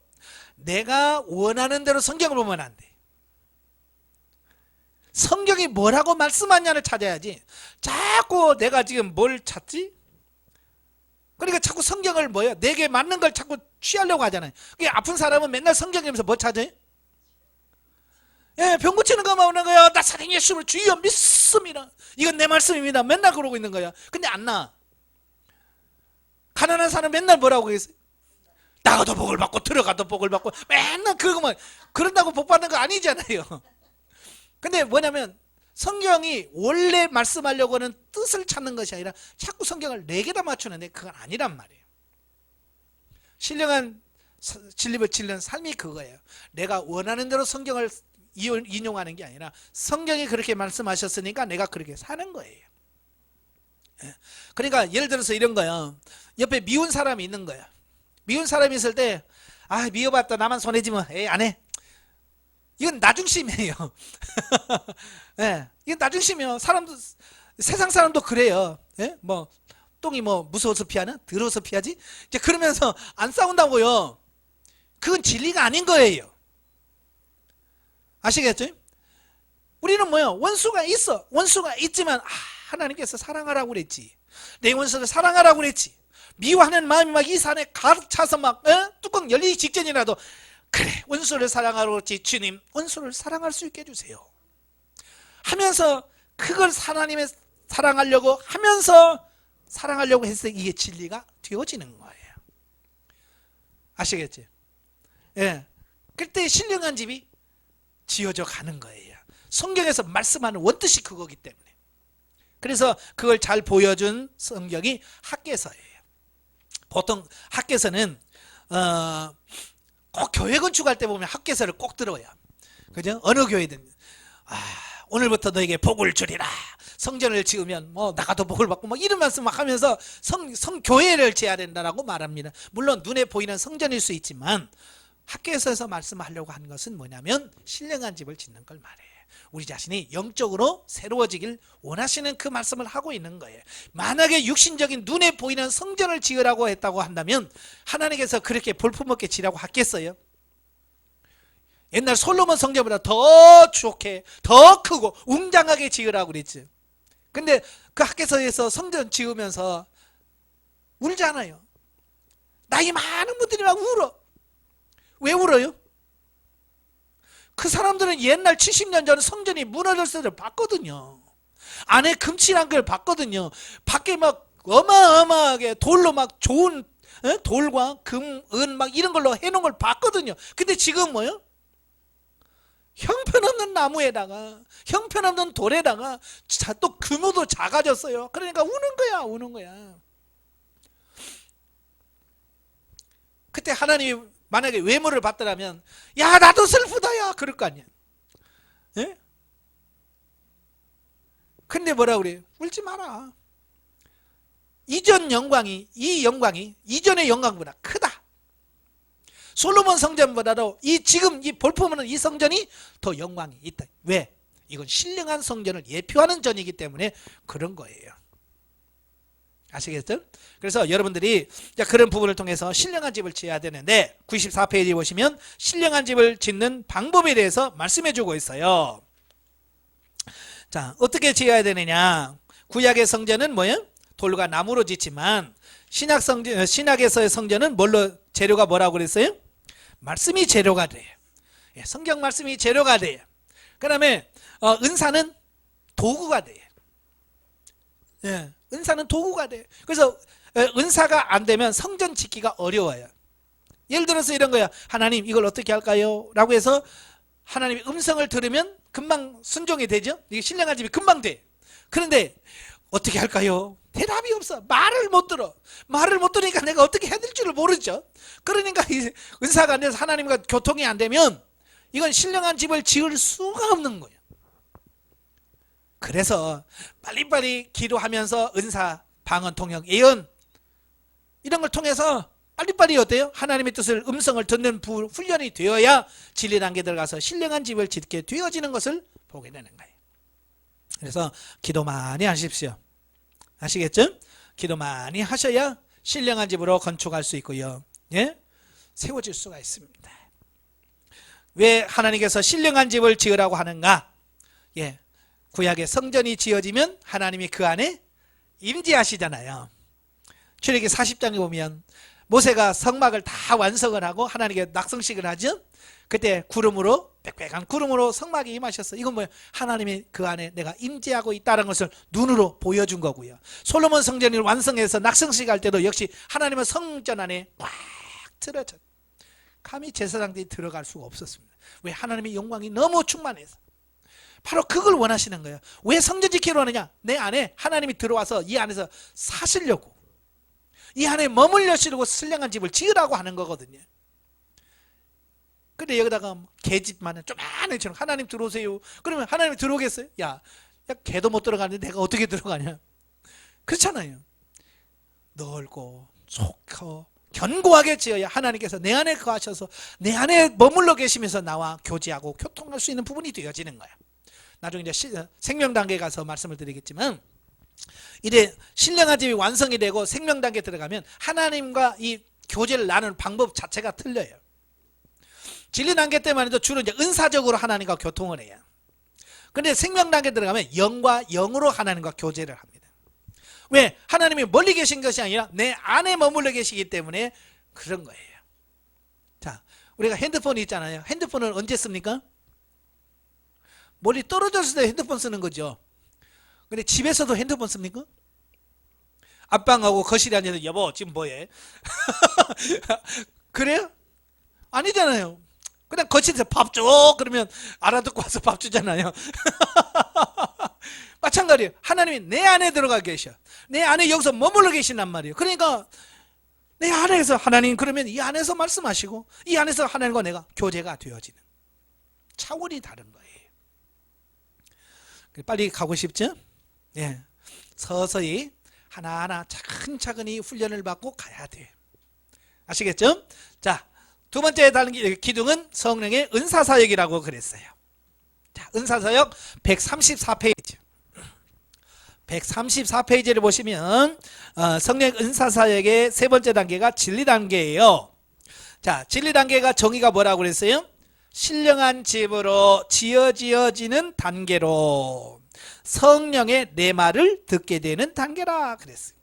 내가 원하는 대로 성경을 보면 안 돼. 성경이 뭐라고 말씀하냐를 찾아야지. 자꾸 내가 지금 뭘 찾지? 그러니까 자꾸 성경을 내게 맞는 걸 자꾸 취하려고 하잖아요. 아픈 사람은 맨날 성경에서 뭐 찾아요? 병 고치는 것만 오는 거야. 나 사랑 예수를 주여 믿습니다. 이건 내 말씀입니다. 맨날 그러고 있는 거야. 근데 안 나. 가난한 사람 맨날 뭐라고 했어요? 나가도 복을 받고 들어가도 복을 받고 맨날 그러고만 그런다고 복 받는 거 아니잖아요. 근데 뭐냐면 성경이 원래 말씀하려고 하는 뜻을 찾는 것이 아니라 자꾸 성경을 네 개다 맞추는데 그건 아니란 말이에요. 신령한 진리를 짓는 삶이 그거예요. 내가 원하는 대로 성경을 인용하는 게 아니라 성경이 그렇게 말씀하셨으니까 내가 그렇게 사는 거예요. 그러니까 예를 들어서 이런 거예요. 옆에 미운 사람이 있는 거야. 미운 사람이 있을 때 미워봤다 나만 손해지면 안 해. 이건 나중심이에요. 이건 나중심이에요. 세상 사람도 그래요. 똥이 무서워서 피하나? 더러워서 피하지? 이제 그러면서 안 싸운다고요. 그건 진리가 아닌 거예요. 아시겠죠? 우리는 원수가 있어. 원수가 있지만 하나님께서 사랑하라고 그랬지. 내 원수를 사랑하라고 그랬지. 미워하는 마음이 막 이 산에 가득 차서 뚜껑 열리기 직전이라도 그래 원수를 사랑하라고 그랬지. 주님 원수를 사랑할 수 있게 해주세요 하면서 그걸 하나님의 사랑하려고 하면서 사랑하려고 해서 이게 진리가 되어지는 거예요. 아시겠지? 그때 신령한 집이 지어져 가는 거예요. 성경에서 말씀하는 원뜻이 그거기 때문에. 그래서 그걸 잘 보여준 성경이 학개서예요. 보통 학개서는 꼭 교회 건축할 때 보면 학개서를 꼭 들어야. 그죠? 어느 교회든 오늘부터 너에게 복을 주리라. 성전을 지으면 나가도 복을 받고 이런 말씀 막 하면서 성교회를 지어야 된다라고 말합니다. 물론 눈에 보이는 성전일 수 있지만 학개서에서 말씀하려고 하는 것은 뭐냐면 신령한 집을 짓는 걸 말해요. 우리 자신이 영적으로 새로워지길 원하시는 그 말씀을 하고 있는 거예요. 만약에 육신적인 눈에 보이는 성전을 지으라고 했다고 한다면 하나님께서 그렇게 볼품없게 지라고 하겠어요? 옛날 솔로몬 성전보다 더 좋게, 더 크고 웅장하게 지으라고 그랬지. 근데 그 학개서에서 성전 지으면서 울잖아요. 나이 많은 분들이 막 울어. 왜 울어요? 그 사람들은 옛날 70년 전 성전이 무너졌을 때를 봤거든요. 안에 금칠한 걸 봤거든요. 밖에 막 어마어마하게 돌로 막 좋은 돌과 금, 은 막 이런 걸로 해놓은 걸 봤거든요. 근데 지금 뭐요? 형편없는 나무에다가 형편없는 돌에다가 또 규모도 작아졌어요. 그러니까 우는 거야, 우는 거야. 그때 하나님이 만약에 외모를 봤더라면 야 나도 슬프다 야 그럴 거 아니야. 예? 근데 뭐라 그래? 울지 마라. 이전 영광이, 이 영광이 이전의 영광보다 크다. 솔로몬 성전보다도 지금 이 볼품없는 이 성전이 더 영광이 있다. 왜? 이건 신령한 성전을 예표하는 전이기 때문에 그런 거예요. 아시겠죠? 그래서 여러분들이 그런 부분을 통해서 신령한 집을 지어야 되는데 94페이지 보시면 신령한 집을 짓는 방법에 대해서 말씀해 주고 있어요. 자, 어떻게 지어야 되느냐? 구약의 성전은 뭐예요? 돌과 나무로 짓지만 신약에서의 성전은 재료가 뭐라고 그랬어요? 말씀이 재료가 돼요. 성경 말씀이 재료가 돼요. 그 다음에 은사는 도구가 돼요. 은사는 도구가 돼요. 그래서 은사가 안 되면 성전 짓기가 어려워요. 예를 들어서 이런 거야. 하나님 이걸 어떻게 할까요? 라고 해서 하나님의 음성을 들으면 금방 순종이 되죠. 이게 신령한 집이 금방 돼. 그런데 어떻게 할까요? 대답이 없어. 말을 못 들어. 말을 못 들으니까 내가 어떻게 해야 될 줄을 모르죠. 그러니까 이 은사가 안 돼서 하나님과 교통이 안 되면 이건 신령한 집을 지을 수가 없는 거예요. 그래서 빨리빨리 기도하면서 은사, 방언, 통역, 예언 이런 걸 통해서 빨리빨리 어때요? 하나님의 뜻을 음성을 듣는 훈련이 되어야 진리 단계에 들어가서 신령한 집을 짓게 되어지는 것을 보게 되는 거예요. 그래서 기도 많이 하십시오. 아시겠죠? 기도 많이 하셔야 신령한 집으로 건축할 수 있고요. 예? 세워질 수가 있습니다. 왜 하나님께서 신령한 집을 지으라고 하는가? 예. 구약의 성전이 지어지면 하나님이 그 안에 임재하시잖아요. 출애굽기 40장에 보면 모세가 성막을 다 완성을 하고 하나님께 낙성식을 하죠. 그때 구름으로, 빽빽한 구름으로 성막에 임하셨어. 이건 뭐예요? 하나님이 그 안에 내가 임재하고 있다는 것을 눈으로 보여준 거고요. 솔로몬 성전을 완성해서 낙성식 할 때도 역시 하나님은 성전 안에 꽉 틀어져 감히 제사장들이 들어갈 수가 없었습니다. 왜? 하나님의 영광이 너무 충만해서. 바로 그걸 원하시는 거예요. 왜 성전 지키러 하느냐? 내 안에 하나님이 들어와서 이 안에서 사시려고, 이 안에 머물려시려고 신령한 집을 지으라고 하는 거거든요. 근데 여기다가 개집만은 조그만한 처럼 하나님 들어오세요. 그러면 하나님이 들어오겠어요? 야 개도 못 들어가는데 내가 어떻게 들어가냐? 그렇잖아요. 넓고 좋고 견고하게 지어야 하나님께서 내 안에 거하셔서 내 안에 머물러 계시면서 나와 교제하고 교통할 수 있는 부분이 되어지는 거야. 나중에 이제 생명 단계에 가서 말씀을 드리겠지만, 이래 신령한 집이 완성이 되고 생명 단계에 들어가면 하나님과 이 교제를 나누는 방법 자체가 틀려요. 진리 단계 때만 해도 주로 이제 은사적으로 하나님과 교통을 해요. 근데 생명 단계에 들어가면 영과 영으로 하나님과 교제를 합니다. 왜? 하나님이 멀리 계신 것이 아니라 내 안에 머물러 계시기 때문에 그런 거예요. 자, 우리가 핸드폰이 있잖아요. 핸드폰을 언제 씁니까? 멀리 떨어졌을 때 핸드폰 쓰는 거죠. 근데 집에서도 핸드폰 씁니까? 앞방하고 거실에 앉아서 여보 지금 뭐해? 그래요? 아니잖아요. 그냥 거실에서 밥 줘 그러면 알아듣고 와서 밥 주잖아요. 마찬가지예요. 하나님이 내 안에 들어가 계셔. 내 안에 여기서 머물러 계신단 말이에요. 그러니까 내 안에서 하나님, 그러면 이 안에서 말씀하시고 이 안에서 하나님과 내가 교제가 되어지는 차원이 다른 거예요. 빨리 가고 싶죠? 예. 서서히 하나하나 차근차근히 훈련을 받고 가야 돼요. 아시겠죠? 자, 두 번째 기둥은 성령의 은사사역이라고 그랬어요. 자, 은사서역 134페이지. 134페이지를 보시면 성령 은사사역의 세 번째 단계가 진리 단계예요. 자, 진리 단계가 정의가 뭐라고 그랬어요? 신령한 집으로 지어지어지는 단계로 성령의 내 말을 듣게 되는 단계라 그랬어요.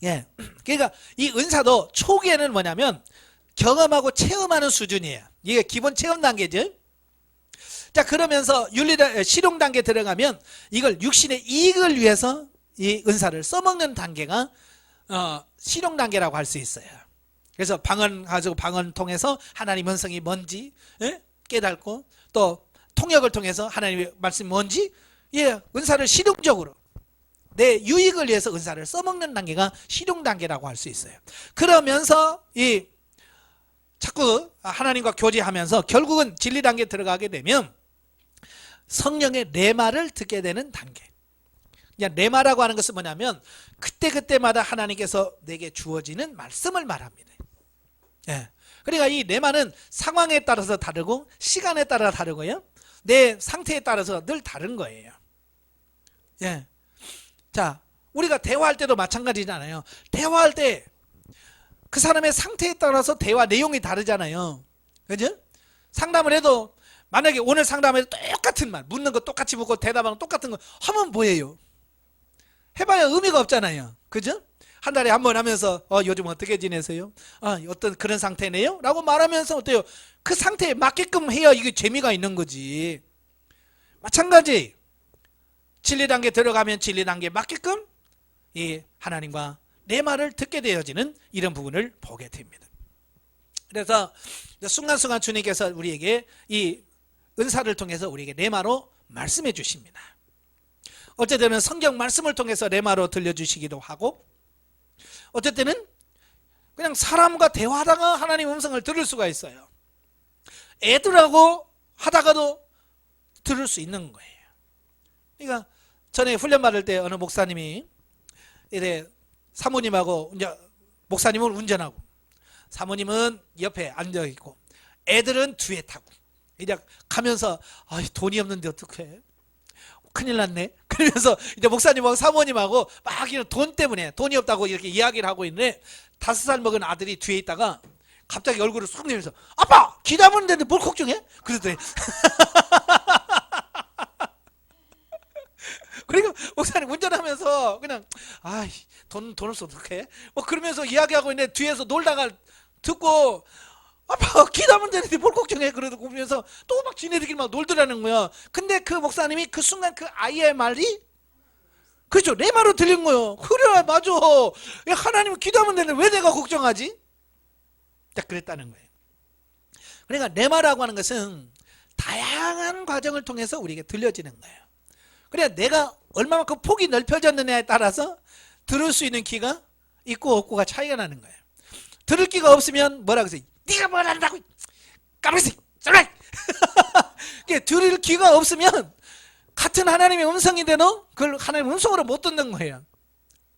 예, 그러니까 이 은사도 초기에는 뭐냐면 경험하고 체험하는 수준이에요. 이게 기본 체험 단계죠. 자, 그러면서 실용 단계 들어가면 이걸 육신의 이익을 위해서 이 은사를 써먹는 단계가 실용 단계라고 할 수 있어요. 그래서 방언 가지고 방언 통해서 하나님 음성이 뭔지 깨닫고, 또 통역을 통해서 하나님의 말씀이 뭔지, 은사를 실용적으로 내 유익을 위해서 은사를 써먹는 단계가 실용 단계라고 할 수 있어요. 그러면서 자꾸 하나님과 교제하면서 결국은 진리 단계에 들어가게 되면 성령의 레마를 듣게 되는 단계. 그냥 레마라고 하는 것은 뭐냐면 그때그때마다 하나님께서 내게 주어지는 말씀을 말합니다. 예. 그러니까 이 레마는 상황에 따라서 다르고 시간에 따라 다르고요, 내 상태에 따라서 늘 다른 거예요. 예. 자, 우리가 대화할 때도 마찬가지잖아요. 대화할 때 그 사람의 상태에 따라서 대화 내용이 다르잖아요. 그죠? 상담을 해도 만약에 오늘 상담해도 똑같은 말, 묻는 거 똑같이 묻고 대답하는 똑같은 거 하면 뭐예요? 해봐야 의미가 없잖아요. 그죠? 한 달에 한 번 하면서 요즘 어떻게 지내세요? 어떤 그런 상태네요? 라고 말하면서 어때요? 그 상태에 맞게끔 해야 이게 재미가 있는 거지. 마찬가지 진리 단계 들어가면 진리 단계에 맞게끔 이 하나님과 내 말을 듣게 되어지는 이런 부분을 보게 됩니다. 그래서 순간순간 주님께서 우리에게 이 은사를 통해서 우리에게 레마로 말씀해 주십니다. 어쩔 때는 성경 말씀을 통해서 레마로 들려주시기도 하고, 어쩔 때는 그냥 사람과 대화하다가 하나님 음성을 들을 수가 있어요. 애들하고 하다가도 들을 수 있는 거예요. 그러니까 전에 훈련 받을 때 어느 목사님이 이제 사모님하고 이제 목사님은 운전하고 사모님은 옆에 앉아 있고 애들은 뒤에 타고 이제 가면서 돈이 없는데 어떡해, 큰일 났네. 그러면서 이제 목사님하고 사모님하고 막 돈 때문에 돈이 없다고 이렇게 이야기를 하고 있는데 5살 먹은 아들이 뒤에 있다가 갑자기 얼굴을 쑥 내면서 아빠 기 담았는데 뭘 걱정해? 그러더니 그러니까 목사님 운전하면서 그냥 돈 없어 어떡해? 그러면서 이야기하고 있는데 뒤에서 놀다가 듣고 아빠 기 담았는데 뭘 걱정해? 그러면서 또 막 지네들끼리 막 놀더라는 거야. 근데 그 목사님이 그 순간 그 아이의 말이 그렇죠, 내 말로 들린 거예요. 그래 맞아, 하나님은 기도하면 되는데 왜 내가 걱정하지? 딱 그랬다는 거예요. 그러니까 내 말이라고 하는 것은 다양한 과정을 통해서 우리에게 들려지는 거예요. 그러니까 내가 얼마만큼 폭이 넓혀졌느냐에 따라서 들을 수 있는 귀가 있고 없고가 차이가 나는 거예요. 들을 귀가 없으면 뭐라고 해서 네가 뭘 안다고 까불지 쏠라 들을 귀가 없으면 같은 하나님의 음성인데도 그걸 하나님의 음성으로 못 듣는 거예요.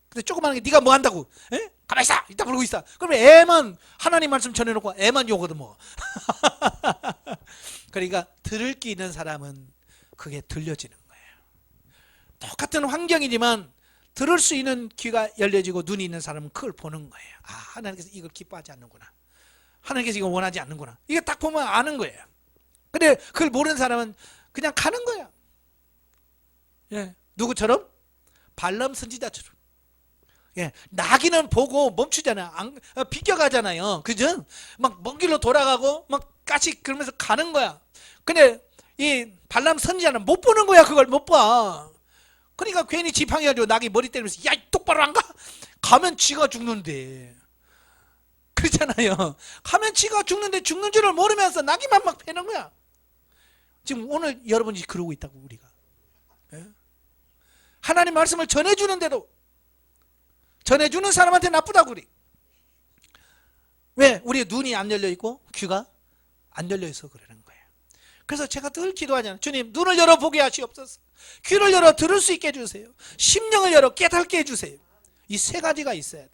근데 조그마한 게 네가 뭐 한다고 가만히 있어 이따 부르고 있어, 그러면 애만 하나님 말씀 전해놓고 애만 욕거든 뭐. 그러니까 들을 귀 있는 사람은 그게 들려지는 거예요. 똑같은 환경이지만 들을 수 있는 귀가 열려지고 눈이 있는 사람은 그걸 보는 거예요. 하나님께서 이걸 기뻐하지 않는구나, 하나님께서 이걸 원하지 않는구나, 이게 딱 보면 아는 거예요. 근데 그걸 모르는 사람은 그냥 가는 거야. 누구처럼? 발람 선지자처럼. 나기는 보고 멈추잖아요. 비껴가잖아요. 그죠? 막 먼 길로 돌아가고 막 까치 그러면서 가는 거야. 근데 이 발람 선지자는 못 보는 거야. 그걸 못 봐. 그러니까 괜히 지팡이가지고 나기 머리 때리면서 야 똑바로 안 가? 가면 지가 죽는데. 그렇잖아요. 가면 지가 죽는데 죽는 줄을 모르면서 나기만 막 패는 거야. 지금 오늘 여러분이 그러고 있다고 우리가. 하나님 말씀을 전해주는데도 전해주는 사람한테 나쁘다고 그래. 왜? 우리의 눈이 안 열려있고 귀가 안 열려있어 그러는 거예요. 그래서 제가 늘 기도하잖아요. 주님 눈을 열어 보게 하시옵소서, 귀를 열어 들을 수 있게 해주세요, 심령을 열어 깨닫게 해주세요. 이 세 가지가 있어야 돼.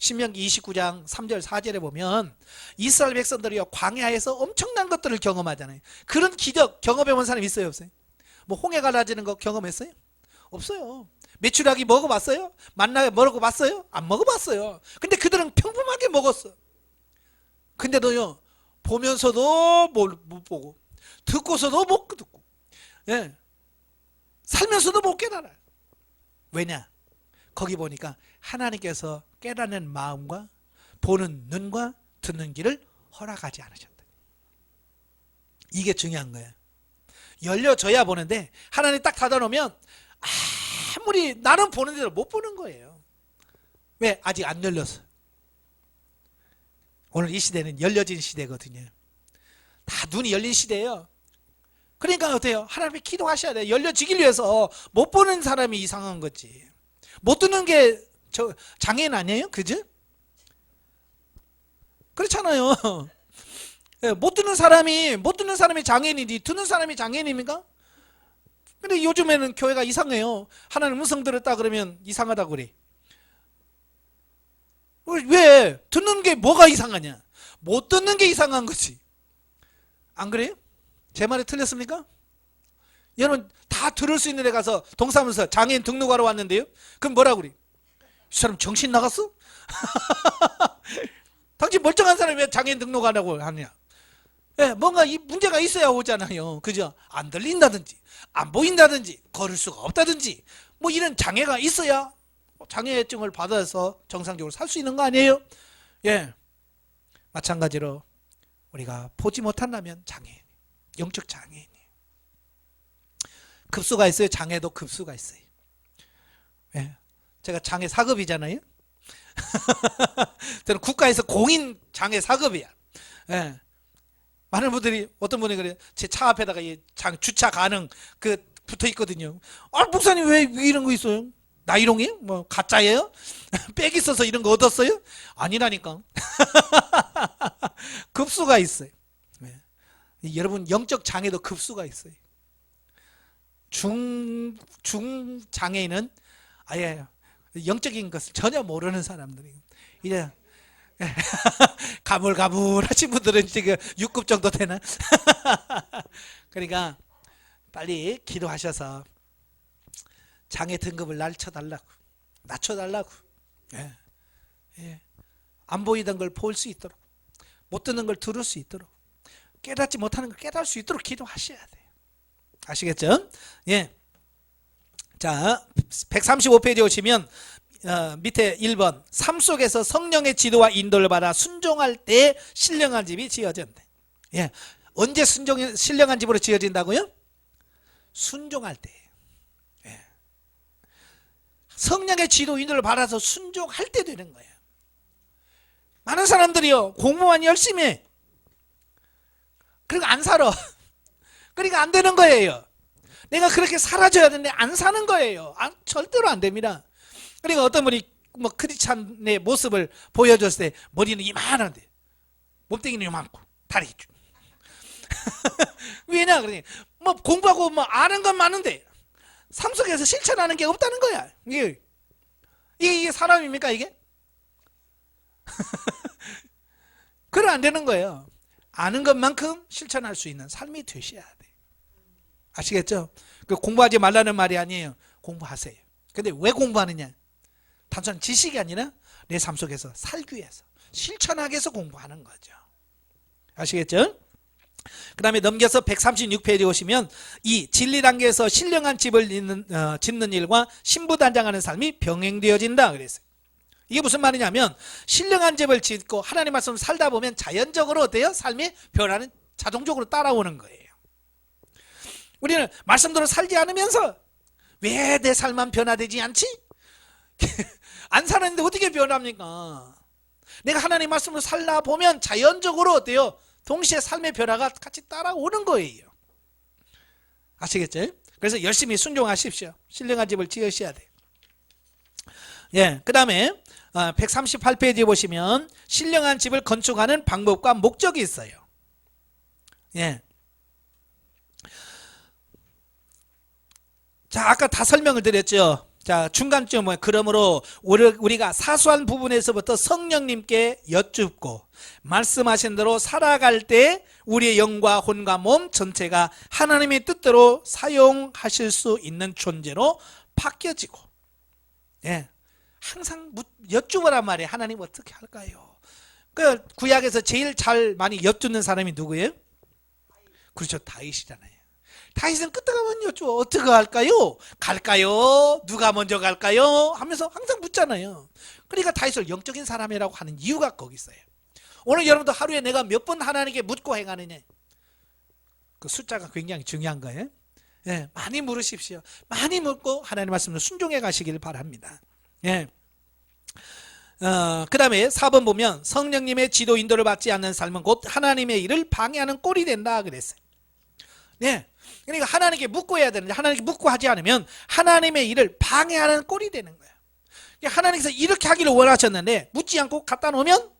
신명기 29장 3절 4절에 보면 이스라엘 백성들이요 광야에서 엄청난 것들을 경험하잖아요. 그런 기적 경험해 본 사람 있어요, 없어요? 뭐 홍해 갈라지는 거 경험했어요? 없어요. 메추라기 먹어봤어요? 만나 먹어봤어요? 안 먹어봤어요. 근데 그들은 평범하게 먹었어. 근데도요 보면서도 못 보고 듣고서도 못 듣고, 예, 살면서도 못 깨달아요. 왜냐? 거기 보니까 하나님께서 깨닫는 마음과 보는 눈과 듣는 귀를 허락하지 않으셨다. 이게 중요한 거예요. 열려져야 보는데 하나님 딱 닫아놓으면 아무리 나는 보는 대로 못 보는 거예요. 왜? 아직 안 열렸어. 오늘 이 시대는 열려진 시대거든요. 다 눈이 열린 시대예요. 그러니까 어때요? 하나님께 기도하셔야 돼요. 열려지기 위해서. 못 보는 사람이 이상한 거지. 못 듣는 게 장애인 아니에요? 그죠? 그렇잖아요. 못 듣는 사람이 장애인이지 듣는 사람이 장애인입니까? 근데 요즘에는 교회가 이상해요. 하나님 음성 들었다 그러면 이상하다고 그래. 왜? 듣는 게 뭐가 이상하냐? 못 듣는 게 이상한 거지. 안 그래요? 제 말이 틀렸습니까? 여러분 다 들을 수 있는 데 가서 동사무소 장애인 등록하러 왔는데요. 그럼 뭐라고 그래? 이 사람 정신 나갔어? 당신 멀쩡한 사람이 왜 장애인 등록하라고 하냐? 예, 뭔가 이 문제가 있어야 오잖아요. 그죠? 안 들린다든지 안 보인다든지 걸을 수가 없다든지 뭐 이런 장애가 있어야 장애증을 받아서 정상적으로 살 수 있는 거 아니에요? 예, 마찬가지로 우리가 보지 못한다면 장애인, 영적 장애인이에요. 급수가 있어요. 장애도 급수가 있어요. 예, 제가 장애 4급이잖아요. 저는 국가에서 공인 장애 4급이야. 예. 많은 분들이 어떤 분이 그래요. 제 차 앞에다가 이 주차 가능 그 붙어 있거든요. 아, 목사님 왜 이런 거 있어요? 나이롱이에요? 뭐 가짜예요? 빽 있어서 이런 거 얻었어요? 아니라니까. 급수가 있어요. 네. 여러분 영적 장애도 급수가 있어요. 중 장애인은 아예 영적인 것을 전혀 모르는 사람들이 이제 가물가물하신 분들은 지금 6급 정도 되나? 그러니까 빨리 기도하셔서 장애 등급을 낮춰달라고. 예. 예. 안 보이던 걸 볼 수 있도록, 못 듣는 걸 들을 수 있도록, 깨닫지 못하는 걸 깨달을 수 있도록 기도하셔야 돼요. 아시겠죠? 예. 자, 135페이지 오시면 밑에 1번 삶 속에서 성령의 지도와 인도를 받아 순종할 때 신령한 집이 지어진대. 예. 언제 신령한 집으로 지어진다고요? 순종할 때. 예. 성령의 지도 인도를 받아서 순종할 때 되는 거예요. 많은 사람들이요 공부만 열심히 해. 그리고 안 살아. 그러니까 안 되는 거예요. 내가 그렇게 살아줘야 되는데 안 사는 거예요. 절대로 안 됩니다. 그러니까 어떤 분이 뭐 크리스찬의 모습을 보여줬을 때 머리는 이만한데 몸뚱이는 이만고 다리 왜냐 그러니 뭐 공부하고 뭐 아는 건 많은데 삶 속에서 실천하는 게 없다는 거야. 이게 사람입니까 이게? 그래 안 되는 거예요. 아는 것만큼 실천할 수 있는 삶이 되셔야 돼. 아시겠죠? 공부하지 말라는 말이 아니에요. 공부하세요. 근데 왜 공부하느냐? 단순한 지식이 아니라 내 삶 속에서 살기 위해서 실천하기 위해서 공부하는 거죠. 아시겠죠? 그 다음에 넘겨서 136페이지 오시면 이 진리 단계에서 신령한 집을 짓는 일과 신부단장하는 삶이 병행되어진다 그랬어요. 이게 무슨 말이냐면 신령한 집을 짓고 하나님 말씀을 살다 보면 자연적으로 어때요? 삶의 변화는 자동적으로 따라오는 거예요. 우리는 말씀대로 살지 않으면서 왜 내 삶만 변화되지 않지? 안 사는데 어떻게 변합니까? 내가 하나님 말씀을 살다 보면 자연적으로 어때요? 동시에 삶의 변화가 같이 따라오는 거예요. 아시겠죠? 그래서 열심히 순종하십시오. 신령한 집을 지으셔야 돼요. 예, 그 다음에 138페이지에 보시면 신령한 집을 건축하는 방법과 목적이 있어요. 예. 자, 아까 다 설명을 드렸죠. 자, 중간쯤은 그러므로 우리가 사소한 부분에서부터 성령님께 여쭙고 말씀하신 대로 살아갈 때 우리의 영과 혼과 몸 전체가 하나님의 뜻대로 사용하실 수 있는 존재로 바뀌어지고, 예, 항상 여쭈보란 말이에요. 하나님 어떻게 할까요? 그 구약에서 제일 잘 많이 여쭙는 사람이 누구예요? 그렇죠, 다윗이잖아요. 다윗은 끄떡하면 여쭈어. 어떻게 할까요? 갈까요? 누가 먼저 갈까요? 하면서 항상 묻잖아요. 그러니까 다윗을 영적인 사람이라고 하는 이유가 거기 있어요. 오늘 여러분도 하루에 내가 몇 번 하나님께 묻고 행하느냐, 그 숫자가 굉장히 중요한 거예요. 예, 많이 물으십시오. 많이 묻고 하나님 말씀을 순종해 가시길 바랍니다. 예. 그 다음에 4번 보면 성령님의 지도 인도를 받지 않는 삶은 곧 하나님의 일을 방해하는 꼴이 된다 그랬어요. 네, 그러니까 하나님께 묻고 해야 되는데 하나님께 묻고 하지 않으면 하나님의 일을 방해하는 꼴이 되는 거예요. 하나님께서 이렇게 하기를 원하셨는데 묻지 않고 갖다 놓으면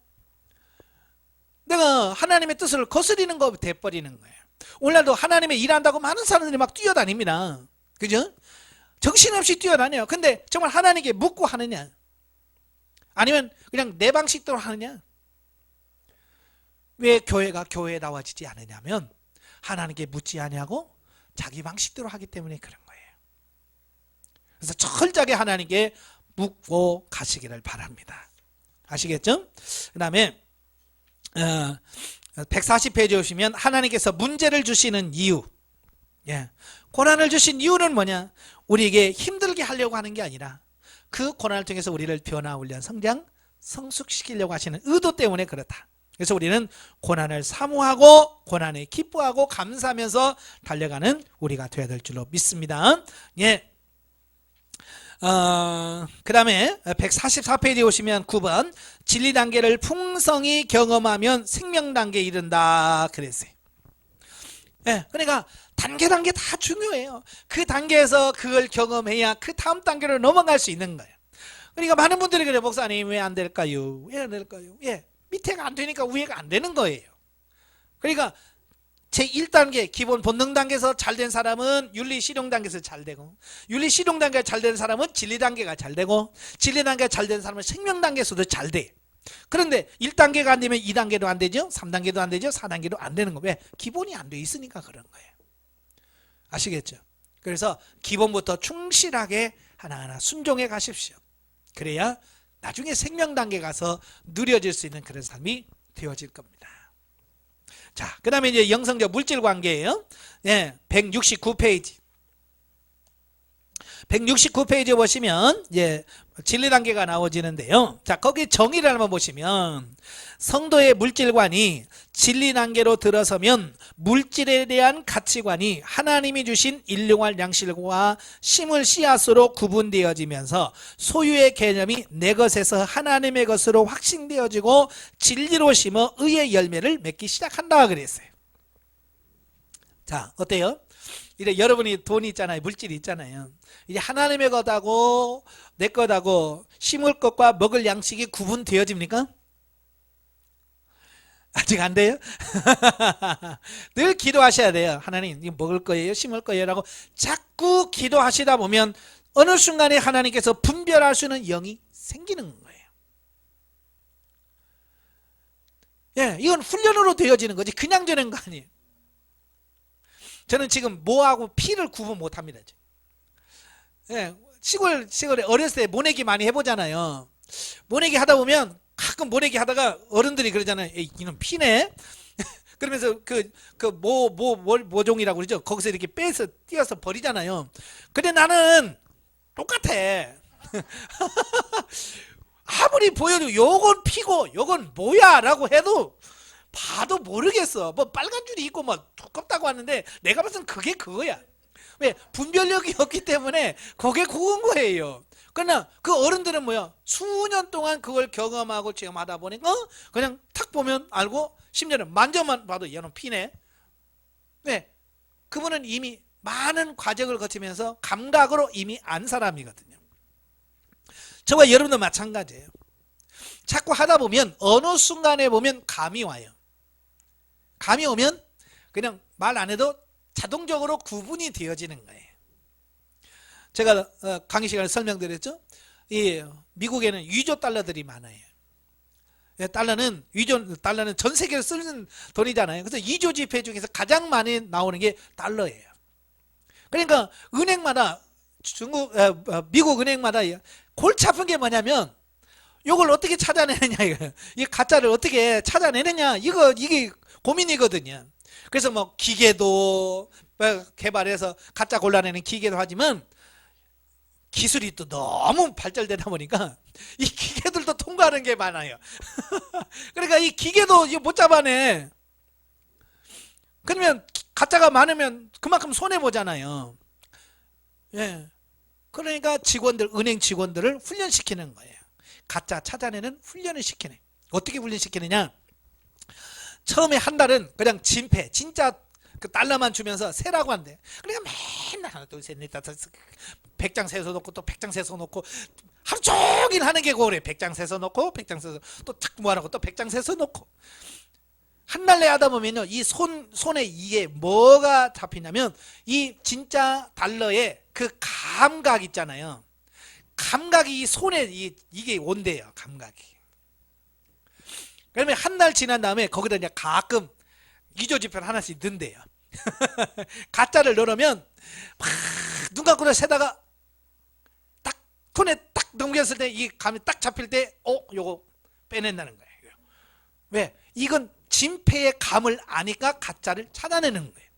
내가 하나님의 뜻을 거스리는 거 돼버리는 거예요. 오늘날도 하나님의 일한다고 많은 사람들이 막 뛰어다닙니다. 그죠? 정신없이 뛰어다녀요. 근데 정말 하나님께 묻고 하느냐, 아니면 그냥 내 방식대로 하느냐? 왜 교회가 교회다워지지 않느냐면 하나님께 묻지 아니하고 자기 방식대로 하기 때문에 그런 거예요. 그래서 철저하게 하나님께 묻고 가시기를 바랍니다. 아시겠죠? 그 다음에 140페이지 오시면 하나님께서 문제를 주시는 이유, 예, 고난을 주신 이유는 뭐냐? 우리에게 힘들게 하려고 하는 게 아니라 그 고난을 통해서 우리를 변화, 훈련, 성장, 성숙시키려고 하시는 의도 때문에 그렇다. 그래서 우리는 고난을 사모하고 고난에 기뻐하고 감사하면서 달려가는 우리가 되어야 될 줄로 믿습니다. 예. 그 다음에 144페이지에 오시면 9번 진리 단계를 풍성히 경험하면 생명 단계에 이른다 그랬어요. 예, 그러니까 단계 다 중요해요. 그 단계에서 그걸 경험해야 그 다음 단계로 넘어갈 수 있는 거예요. 그러니까 많은 분들이 그래요. 목사님 왜 안 될까요? 왜 안 될까요? 예, 밑에가 안 되니까 위에가 안 되는 거예요. 그러니까 제1단계 기본 본능 단계에서 잘 된 사람은 윤리 실용 단계에서 잘 되고, 윤리 실용 단계가 잘 된 사람은 진리 단계가 잘 되고, 진리 단계가 잘 된 사람은 생명 단계에서도 잘 돼. 그런데 1단계가 안 되면 2단계도 안 되죠. 3단계도 안 되죠. 4단계도 안 되는 거예요. 왜? 기본이 안 돼 있으니까 그런 거예요. 아시겠죠? 그래서 기본부터 충실하게 하나하나 순종해 가십시오. 그래야 나중에 생명 단계 가서 누려질 수 있는 그런 삶이 되어질 겁니다. 자, 그 다음에 이제 영성적 물질 관계예요. 예, 169페이지. 169페이지에 보시면 이제 진리 단계가 나오지는데요. 자, 거기 정의를 한번 보시면 성도의 물질관이 진리 단계로 들어서면 물질에 대한 가치관이 하나님이 주신 일용할 양식과 심을 씨앗으로 구분되어지면서 소유의 개념이 내 것에서 하나님의 것으로 확신되어지고 진리로 심어 의의 열매를 맺기 시작한다 그랬어요. 자, 어때요? 이래 여러분이 돈이 있잖아요. 물질이 있잖아요. 이제 하나님의 것하고 내 것하고 심을 것과 먹을 양식이 구분되어집니까? 아직 안 돼요? 늘 기도하셔야 돼요. 하나님 이거 먹을 거예요? 심을 거예요? 라고 자꾸 기도하시다 보면 어느 순간에 하나님께서 분별할 수 있는 영이 생기는 거예요. 예, 이건 훈련으로 되어지는 거지 그냥 되는 거 아니에요. 저는 지금 뭐하고 피를 구분 못합니다. 예, 시골에 어렸을 때 모내기 많이 해보잖아요. 모내기 하다 보면 가끔 모내기 하다가 어른들이 그러잖아요. 에이, 이놈 피네. 그러면서 모종이라고 그러죠. 거기서 이렇게 빼서 띄어서 버리잖아요. 근데 나는 똑같아. 아무리 보여도 요건 피고 요건 뭐야 라고 해도 봐도 모르겠어. 뭐 빨간 줄이 있고 뭐 두껍다고 하는데 내가 봤을 땐 그게 그거야. 왜? 분별력이 없기 때문에 그게 그건 거예요. 그러나 그 어른들은 뭐야? 수년 동안 그걸 경험하고 체험하다 보니까 그냥 탁 보면 알고 심지어는 만져만 봐도 얘는 피네. 왜? 그분은 이미 많은 과정을 거치면서 감각으로 이미 안 사람이거든요. 저와 여러분도 마찬가지예요. 자꾸 하다 보면 어느 순간에 보면 감이 와요. 감이 오면 그냥 말 안 해도 자동적으로 구분이 되어지는 거예요. 제가 강의 시간에 설명드렸죠. 이 미국에는 위조 달러들이 많아요. 예, 달러는 전 세계로 쓰는 돈이잖아요. 그래서 위조 지폐 중에서 가장 많이 나오는 게 달러예요. 그러니까 은행마다 미국 은행마다 골치 아픈 게 뭐냐면 이걸 어떻게 찾아내느냐, 이 가짜를 어떻게 찾아내느냐, 이게 고민이거든요. 그래서 뭐 기계도 개발해서 가짜 골라내는 기계도 하지만 기술이 또 너무 발달되다 보니까 이 기계들도 통과하는 게 많아요. 그러니까 이 기계도 이거 못 잡아내. 그러면 가짜가 많으면 그만큼 손해 보잖아요. 예. 그러니까 은행 직원들을 훈련시키는 거예요. 가짜 찾아내는 훈련을 시키네. 어떻게 훈련시키느냐? 처음에 한 달은 그냥 진폐, 진짜 그 달러만 주면서 세라고 한대. 그러니까 맨날 하나, 둘, 셋, 넷, 다섯, 100장 세서 놓고 또 100장 세서 놓고 하루 종일 하는 게 그거래. 100장 세서 놓고 100장 세서 또 탁 모아놓고 또 100장 세서 놓고 한 달 내 하다 보면요, 이 손에 이게 뭐가 잡히냐면 이 진짜 달러의 그 감각 있잖아요. 감각이 이 손에 이게 온대요. 감각이. 그러면 한 달 지난 다음에 거기다 이제 가끔 위조 지폐를 하나씩 넣는데요. 가짜를 넣으면 막 눈 감고 세다가 딱 손에 딱 넘겼을 때 이 감이 딱 잡힐 때 요거 빼낸다는 거예요. 왜? 이건 진폐의 감을 아니까 가짜를 찾아내는 거예요.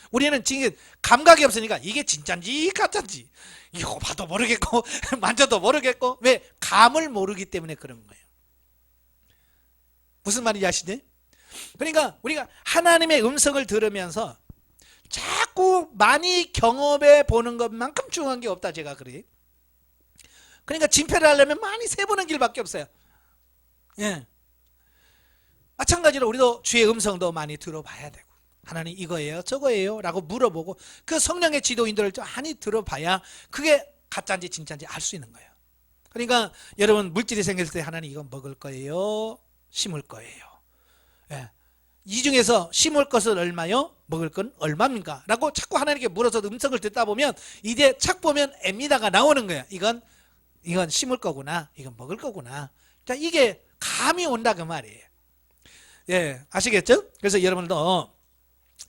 우리는 지금 감각이 없으니까 이게 진짜인지 가짜인지 이거 봐도 모르겠고 만져도 모르겠고, 왜? 감을 모르기 때문에 그런 거예요. 무슨 말인지 아시죠? 그러니까 우리가 하나님의 음성을 들으면서 자꾸 많이 경험해 보는 것만큼 중요한 게 없다, 제가 그래요. 그러니까 진폐를 하려면 많이 세보는 길밖에 없어요. 예. 마찬가지로 우리도 주의 음성도 많이 들어봐야 되고, 하나님 이거예요 저거예요 라고 물어보고 그 성령의 지도인들을 많이 들어봐야 그게 가짜인지 진짜인지 알 수 있는 거예요. 그러니까 여러분 물질이 생겼을 때 하나님 이거 먹을 거예요 심을 거예요, 예. 이 중에서 심을 것은 얼마요? 먹을 건 얼마입니까? 라고 자꾸 하나님께 물어서 음성을 듣다 보면 이제 착 보면 엠미다가 나오는 거예요. 이건 심을 거구나, 이건 먹을 거구나. 자, 이게 감이 온다 그 말이에요. 예, 아시겠죠? 그래서 여러분도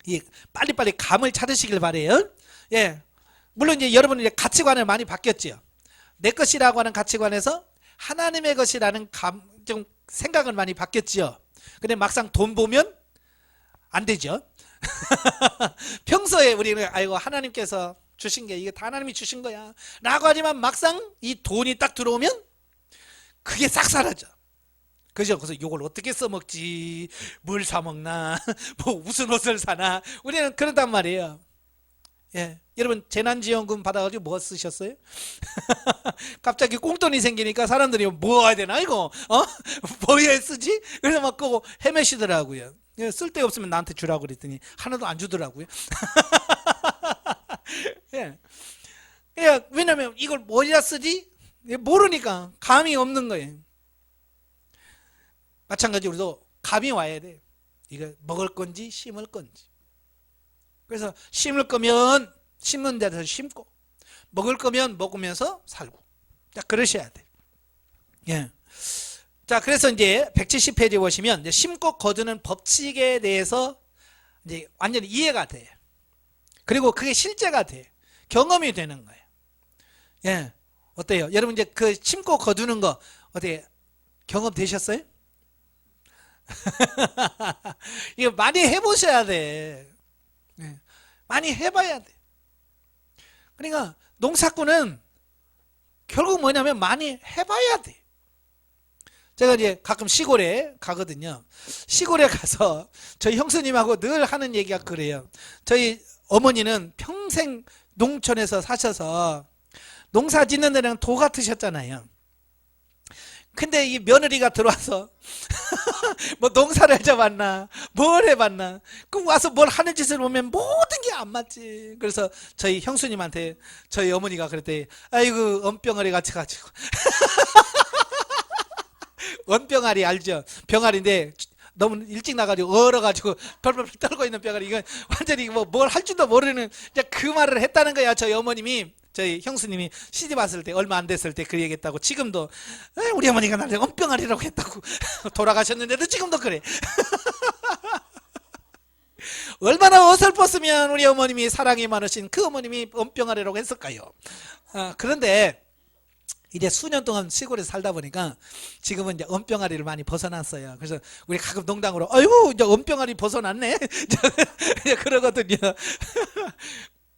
이 빨리빨리 감을 찾으시길 바래요. 예, 물론 이제 여러분은 이제 가치관을 많이 바뀌었지요. 내 것이라고 하는 가치관에서 하나님의 것이라는 좀 생각을 많이 바뀌었지요. 근데 막상 돈 보면 안 되죠. 평소에 우리는 아이고 하나님께서 주신 게 이게 다 하나님이 주신 거야 라고 하지만 막상 이 돈이 딱 들어오면 그게 싹 사라져. 그죠? 그래서 이걸 어떻게 써먹지, 뭘 사먹나, 뭐 무슨 옷을 사나, 우리는 그런단 말이에요. 예, 여러분 재난지원금 받아가지고 뭐 쓰셨어요? 갑자기 꽁돈이 생기니까 사람들이 뭐 해야 되나 이거, 뭐에 쓰지? 그래서 막 그거 헤매시더라고요. 예, 쓸데없으면 나한테 주라고 그랬더니 하나도 안 주더라고요. 예. 예, 왜냐면 이걸 뭐라 쓰지? 모르니까 감이 없는 거예요. 마찬가지로 우리도 감이 와야 돼. 이거 먹을 건지 심을 건지. 그래서 심을 거면 심는 데서 심고, 먹을 거면 먹으면서 살고. 자, 그러셔야 돼. 예. 자, 그래서 이제 170페이지에 보시면 이제 심고 거두는 법칙에 대해서 이제 완전히 이해가 돼. 그리고 그게 실제가 돼. 경험이 되는 거예요. 예. 어때요? 여러분 이제 그 심고 거두는 거 어떻게 경험 되셨어요? 이거 많이 해보셔야 돼. 네. 많이 해봐야 돼. 그러니까 농사꾼은 결국 뭐냐면 많이 해봐야 돼. 제가 이제 가끔 시골에 가거든요. 시골에 가서 저희 형수님하고 늘 하는 얘기가 그래요. 저희 어머니는 평생 농촌에서 사셔서 농사 짓는 데는 도 같으셨잖아요. 근데 이 며느리가 들어와서 뭐 농사를 해줘봤나 뭘 해봤나, 그럼 와서 뭘 하는 짓을 보면 모든 게 안 맞지. 그래서 저희 형수님한테 저희 어머니가 그랬더니 아이고 언병아리 같이 가지고 원병아리 알죠? 병아리인데 너무 일찍 나가지고 얼어가지고 벌벌 떨고 있는 뼈가리 이건 완전히 뭐 뭘 할 줄도 모르는 이제 그 말을 했다는 거야. 저희 어머님이 저희 형수님이 시집 왔을 때 얼마 안 됐을 때 그 얘기했다고. 지금도 우리 어머니가 나를 엄병아리라고 했다고. 돌아가셨는데도 지금도 그래. 얼마나 어설펐으면 우리 어머님이 사랑이 많으신 그 어머님이 엄병아리라고 했을까요? 그런데 이제 수년 동안 시골에 살다 보니까 지금은 이제 엄병아리를 많이 벗어났어요. 그래서 우리 가끔 농담으로 아이고 이제 엄병아리 벗어났네 그러거든요.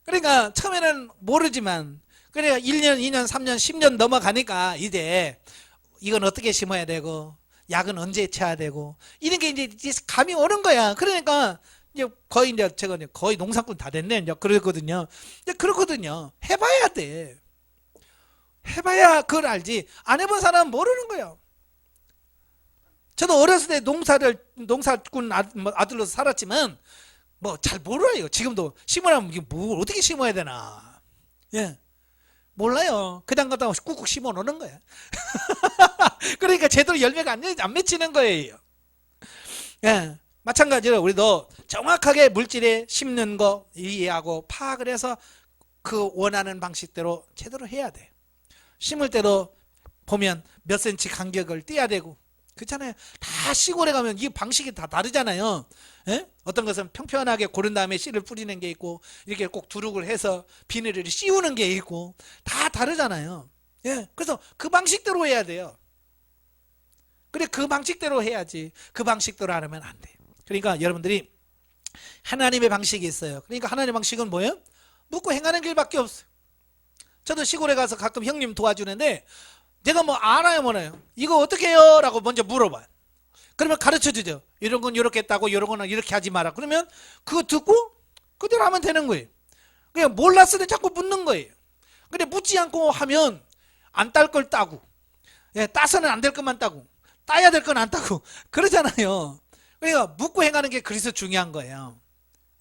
그러니까 처음에는 모르지만 그래 1년, 2년, 3년, 10년 넘어가니까 이제 이건 어떻게 심어야 되고 약은 언제 쳐야 되고 이런 게 이제 감이 오는 거야. 그러니까 이제 거의 이제 제가 거의 농사꾼 다 됐네 이제 그러거든요. 이제 그렇거든요. 해봐야 돼. 해봐야 그걸 알지. 안 해본 사람은 모르는 거예요. 저도 어렸을 때 농사꾼 아들로서 살았지만 뭐 잘 몰라요. 지금도 심으라면 이게 뭐 어떻게 심어야 되나. 예. 몰라요. 그냥 갖다가 꾹꾹 심어 놓는 거야. 그러니까 제대로 열매가 안 맺히는 거예요. 예. 마찬가지로 우리도 정확하게 물질에 심는 거 이해하고 파악을 해서 그 원하는 방식대로 제대로 해야 돼. 심을 때도 보면 몇 센치 간격을 떼야 되고 그렇잖아요. 다 시골에 가면 이 방식이 다 다르잖아요. 예? 어떤 것은 평평하게 고른 다음에 씨를 뿌리는 게 있고 이렇게 꼭 두룩을 해서 비닐을 씌우는 게 있고 다 다르잖아요. 예? 그래서 그 방식대로 해야 돼요. 그래 그 방식대로 해야지. 그 방식대로 안 하면 안 돼. 그러니까 여러분들이 하나님의 방식이 있어요. 그러니까 하나님의 방식은 뭐예요? 묻고 행하는 길밖에 없어요. 저도 시골에 가서 가끔 형님 도와주는데 내가 뭐 알아요 뭐나요? 이거 어떻게 해요? 라고 먼저 물어봐요. 그러면 가르쳐주죠. 이런 건 이렇게 했다고 이런 거는 이렇게 하지 마라. 그러면 그거 듣고 그대로 하면 되는 거예요. 그냥 몰랐을 때 자꾸 묻는 거예요. 근데 묻지 않고 하면 안 딸 걸 따고 예, 따서는 안 될 것만 따고 따야 될 건 안 따고 그러잖아요. 그러니까 묻고 행하는 게 그래서 중요한 거예요.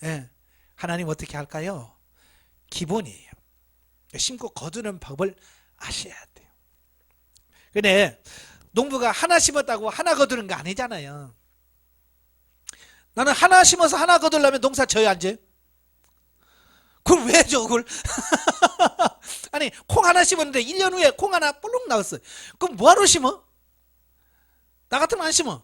예. 하나님 어떻게 할까요? 기본이에요. 심고 거두는 법을 아셔야 돼요. 근데 농부가 하나 심었다고 하나 거두는 거 아니잖아요. 나는 하나 심어서 하나 거두려면 농사 져야 안 져요? 그걸 왜 줘 그걸? 아니 콩 하나 심었는데 1년 후에 콩 하나 볼록 나왔어요. 그럼 뭐하러 심어? 나 같으면 안 심어.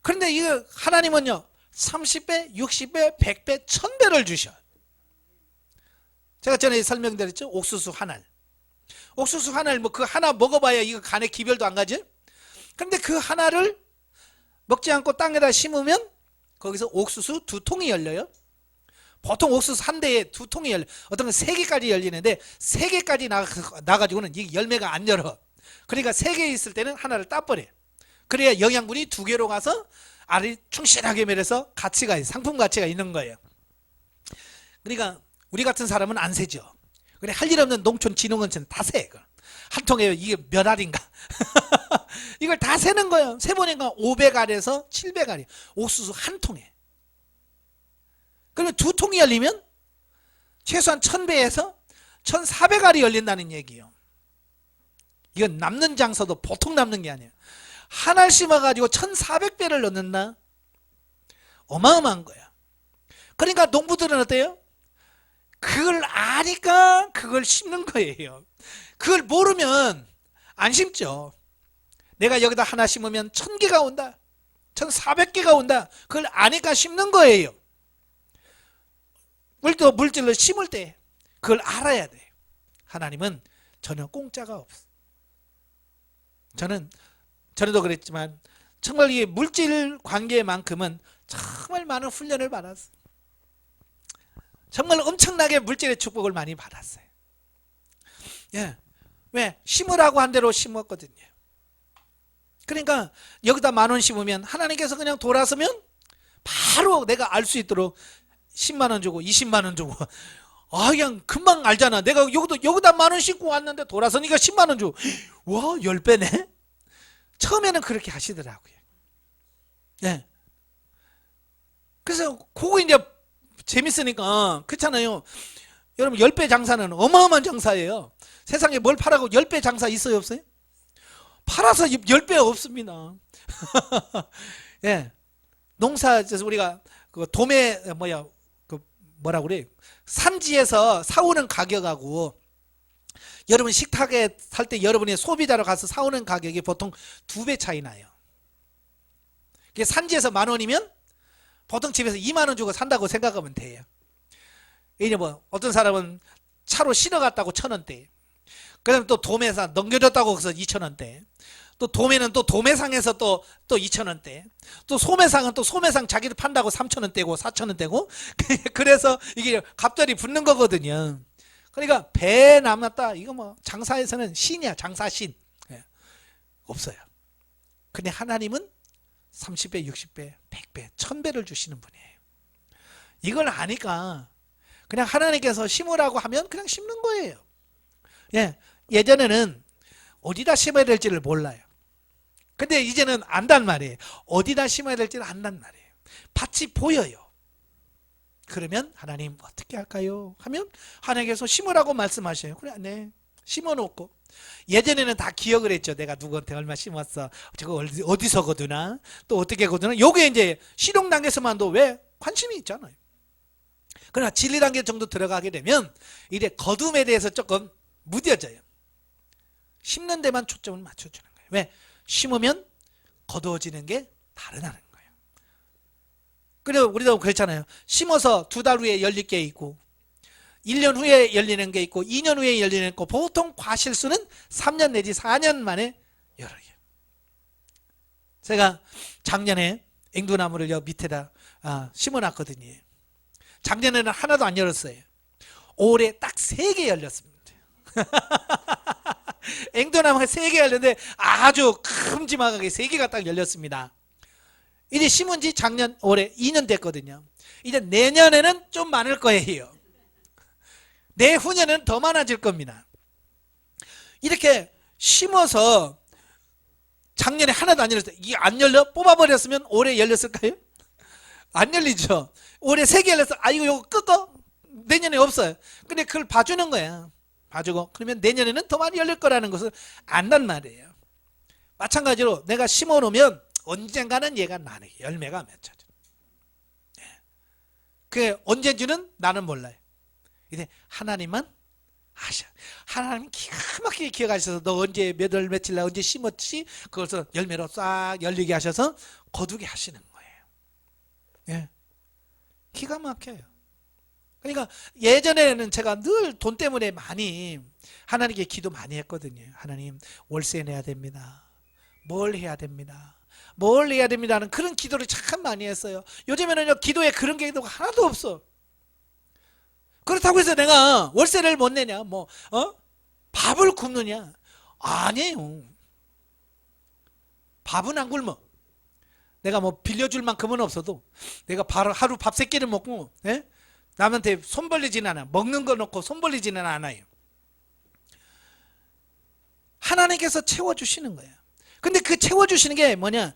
그런데 이거 하나님은요 30배, 60배, 100배, 1000배를 주셔. 제가 전에 설명드렸죠. 옥수수 한 알. 옥수수 한 알 뭐 그 하나 먹어봐야 이거 간에 기별도 안 가죠. 그런데 그 하나를 먹지 않고 땅에다 심으면 거기서 옥수수 2통이 열려요. 보통 옥수수 한 대에 2통이 열려. 어떤 건 3개까지 열리는데 3개까지 나가지고는 이 열매가 안 열어. 그러니까 3개 있을 때는 하나를 따버려. 그래야 영양분이 2개로 가서 알이 충실하게 맺어서 가치가 상품 가치가 있는 거예요. 그러니까 우리 같은 사람은 안 세죠. 그래 할 일 없는 농촌진흥원처럼 다 세. 한 통에 이게 몇 알인가? 이걸 다 세는 거예요. 세보니까 500알에서 700알이 옥수수 한 통에. 그러면 2통이 열리면 최소한 1000배에서 1400알이 열린다는 얘기예요. 이건 남는 장사도 보통 남는 게 아니에요. 한 알 심어가지고 1400배를 넣는다? 어마어마한 거야. 그러니까 농부들은 어때요? 그걸 아니까 그걸 심는 거예요. 그걸 모르면 안 심죠. 내가 여기다 하나 심으면 1000개가 온다. 1400개가 온다. 그걸 아니까 심는 거예요. 물질로 심을 때 그걸 알아야 돼요. 하나님은 전혀 공짜가 없어. 전에도 그랬지만 정말 이 물질 관계만큼은 정말 많은 훈련을 받았어요. 정말 엄청나게 물질의 축복을 많이 받았어요. 예. 왜? 심으라고 한 대로 심었거든요. 그러니까 여기다 10,000원 심으면 하나님께서 그냥 돌아서면 바로 내가 알 수 있도록 10만 원 주고 20만 원 주고 그냥 금방 알잖아. 내가 여기다 10,000원 심고 왔는데 돌아서니까 10만 원 주고 와 10배네. 처음에는 그렇게 하시더라고요. 예. 그래서 그거 이제 재밌으니까 그렇잖아요. 여러분 10배 장사는 어마어마한 장사예요. 세상에 뭘 팔아고 10배 장사 있어요 없어요? 팔아서 10배 없습니다. 예. 농사에서 우리가 그 도매 그 뭐라 그래? 산지에서 사오는 가격하고 여러분 식탁에 살 때 여러분이 소비자로 가서 사오는 가격이 보통 2배 차이 나요. 그게 산지에서 10,000원이면 보통 집에서 20,000원 주고 산다고 생각하면 돼요. 이제 뭐 어떤 사람은 차로 실어갔다고 1,000원대. 그다음 또 도매상 넘겨줬다고 해서 2,000원대. 또 도매는 또 도매상에서 또 2,000원대. 또 소매상은 또 소매상 자기들 판다고 3,000원대고 4,000원대고. 그래서 이게 갑자기 붙는 거거든요. 그러니까 배 남았다. 이거 뭐 장사에서는 신이야. 장사신. 예. 없어요. 근데 하나님은 30배, 60배, 100배, 1000배를 주시는 분이에요. 이걸 아니까 그냥 하나님께서 심으라고 하면 그냥 심는 거예요. 예. 예전에는 어디다 심어야 될지를 몰라요. 근데 이제는 안단 말이에요. 어디다 심어야 될지를 안단 말이에요. 밭이 보여요. 그러면 하나님 어떻게 할까요? 하면 하나님께서 심으라고 말씀하셔요. 그래, 네. 심어놓고. 예전에는 다 기억을 했죠. 내가 누구한테 얼마 심었어. 저거 어디서 거두나. 또 어떻게 거두나. 요게 이제 실용 단계에서만도 왜 관심이 있잖아요. 그러나 진리 단계 정도 들어가게 되면 이제 거둠에 대해서 조금 무뎌져요. 심는 데만 초점을 맞춰주는 거예요. 왜? 심으면 거두어지는 게 다르다는 거예요. 그래서 우리도 그렇잖아요. 심어서 2달 후에 열릴 게 있고 1년 후에 열리는 게 있고 2년 후에 열리는 게 있고 보통 과실수는 3년 내지 4년 만에 열어요. 제가 작년에 앵두나무를 여 밑에다 심어놨거든요. 작년에는 하나도 안 열었어요. 올해 딱 3개 열렸습니다. 앵두나무가 3개 열렸는데 아주 큼지막하게 3개가 딱 열렸습니다. 이제 심은 지 작년 올해 2년 됐거든요. 이제 내년에는 좀 많을 거예요. 내후년에는 더 많아질 겁니다. 이렇게 심어서 작년에 하나도 안 열렸어요. 이게 안 열려? 뽑아버렸으면 올해 열렸을까요? 안 열리죠. 올해 3개 열렸어. 이거 끄고 내년에 없어요. 근데 그걸 봐주는 거야. 봐주고 그러면 내년에는 더 많이 열릴 거라는 것을 안단 말이에요. 마찬가지로 내가 심어놓으면 언젠가는 얘가 나네. 열매가 맺혀져. 그게 언제인지는 나는 몰라요. 근데 하나님만 아셔. 하나님 기가 막히게 기억하셔서 너 언제 몇 월 며칠 날 언제 심었지? 그것을 열매로 싹 열리게 하셔서 거두게 하시는 거예요. 예. 기가 막혀요. 그러니까 예전에는 제가 늘 돈 때문에 많이 하나님께 기도 많이 했거든요. 하나님 월세 내야 됩니다. 뭘 해야 됩니다. 뭘 해야 됩니다는 그런 기도를 참 많이 했어요. 요즘에는요 기도에 그런 기도가 하나도 없어. 그렇다고 해서 내가 월세를 못 내냐 밥을 굶느냐? 아니에요. 밥은 안 굶어. 내가 뭐 빌려줄 만큼은 없어도 내가 하루 밥 3끼를 먹고 남한테 손 벌리지는 않아. 먹는 거 놓고 손 벌리지는 않아요. 하나님께서 채워주시는 거예요. 근데 그 채워주시는 게 뭐냐?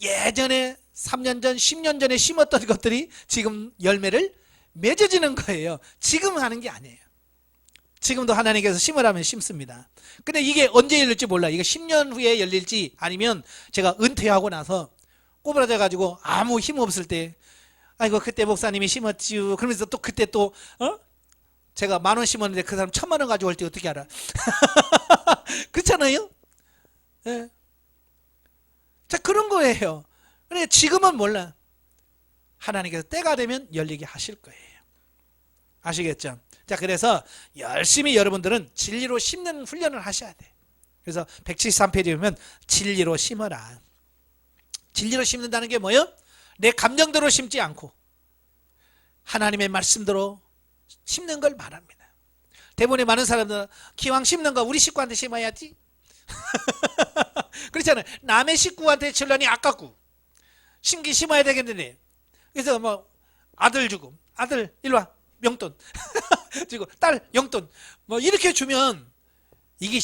예전에 3년 전 10년 전에 심었던 것들이 지금 열매를 맺어지는 거예요. 지금 하는 게 아니에요. 지금도 하나님께서 심으라면 심습니다. 근데 이게 언제 열릴지 몰라요. 이게 10년 후에 열릴지 아니면 제가 은퇴하고 나서 꼬부라져 가지고 아무 힘 없을 때 아이고 그때 목사님이 심었지요. 그러면서 또 그때 또 제가 10,000원 심었는데 그 사람 1,000,000원 가지고 올 때 어떻게 알아? 그렇잖아요. 예. 자 그런 거예요. 그러니까 지금은 몰라. 하나님께서 때가 되면 열리게 하실 거예요. 아시겠죠? 자 그래서 열심히 여러분들은 진리로 심는 훈련을 하셔야 돼. 그래서 173페이지 보면 진리로 심어라. 진리로 심는다는 게 뭐예요? 내 감정대로 심지 않고 하나님의 말씀대로 심는 걸 말합니다. 대부분의 많은 사람들은 기왕 심는 거 우리 식구한테 심어야지. 그렇잖아요. 남의 식구한테 질러니 아깝고 심기 심어야 되겠는데 그래서 뭐 아들 주고 아들 일로 와 용돈 주고 딸 용돈 뭐 이렇게 주면 이게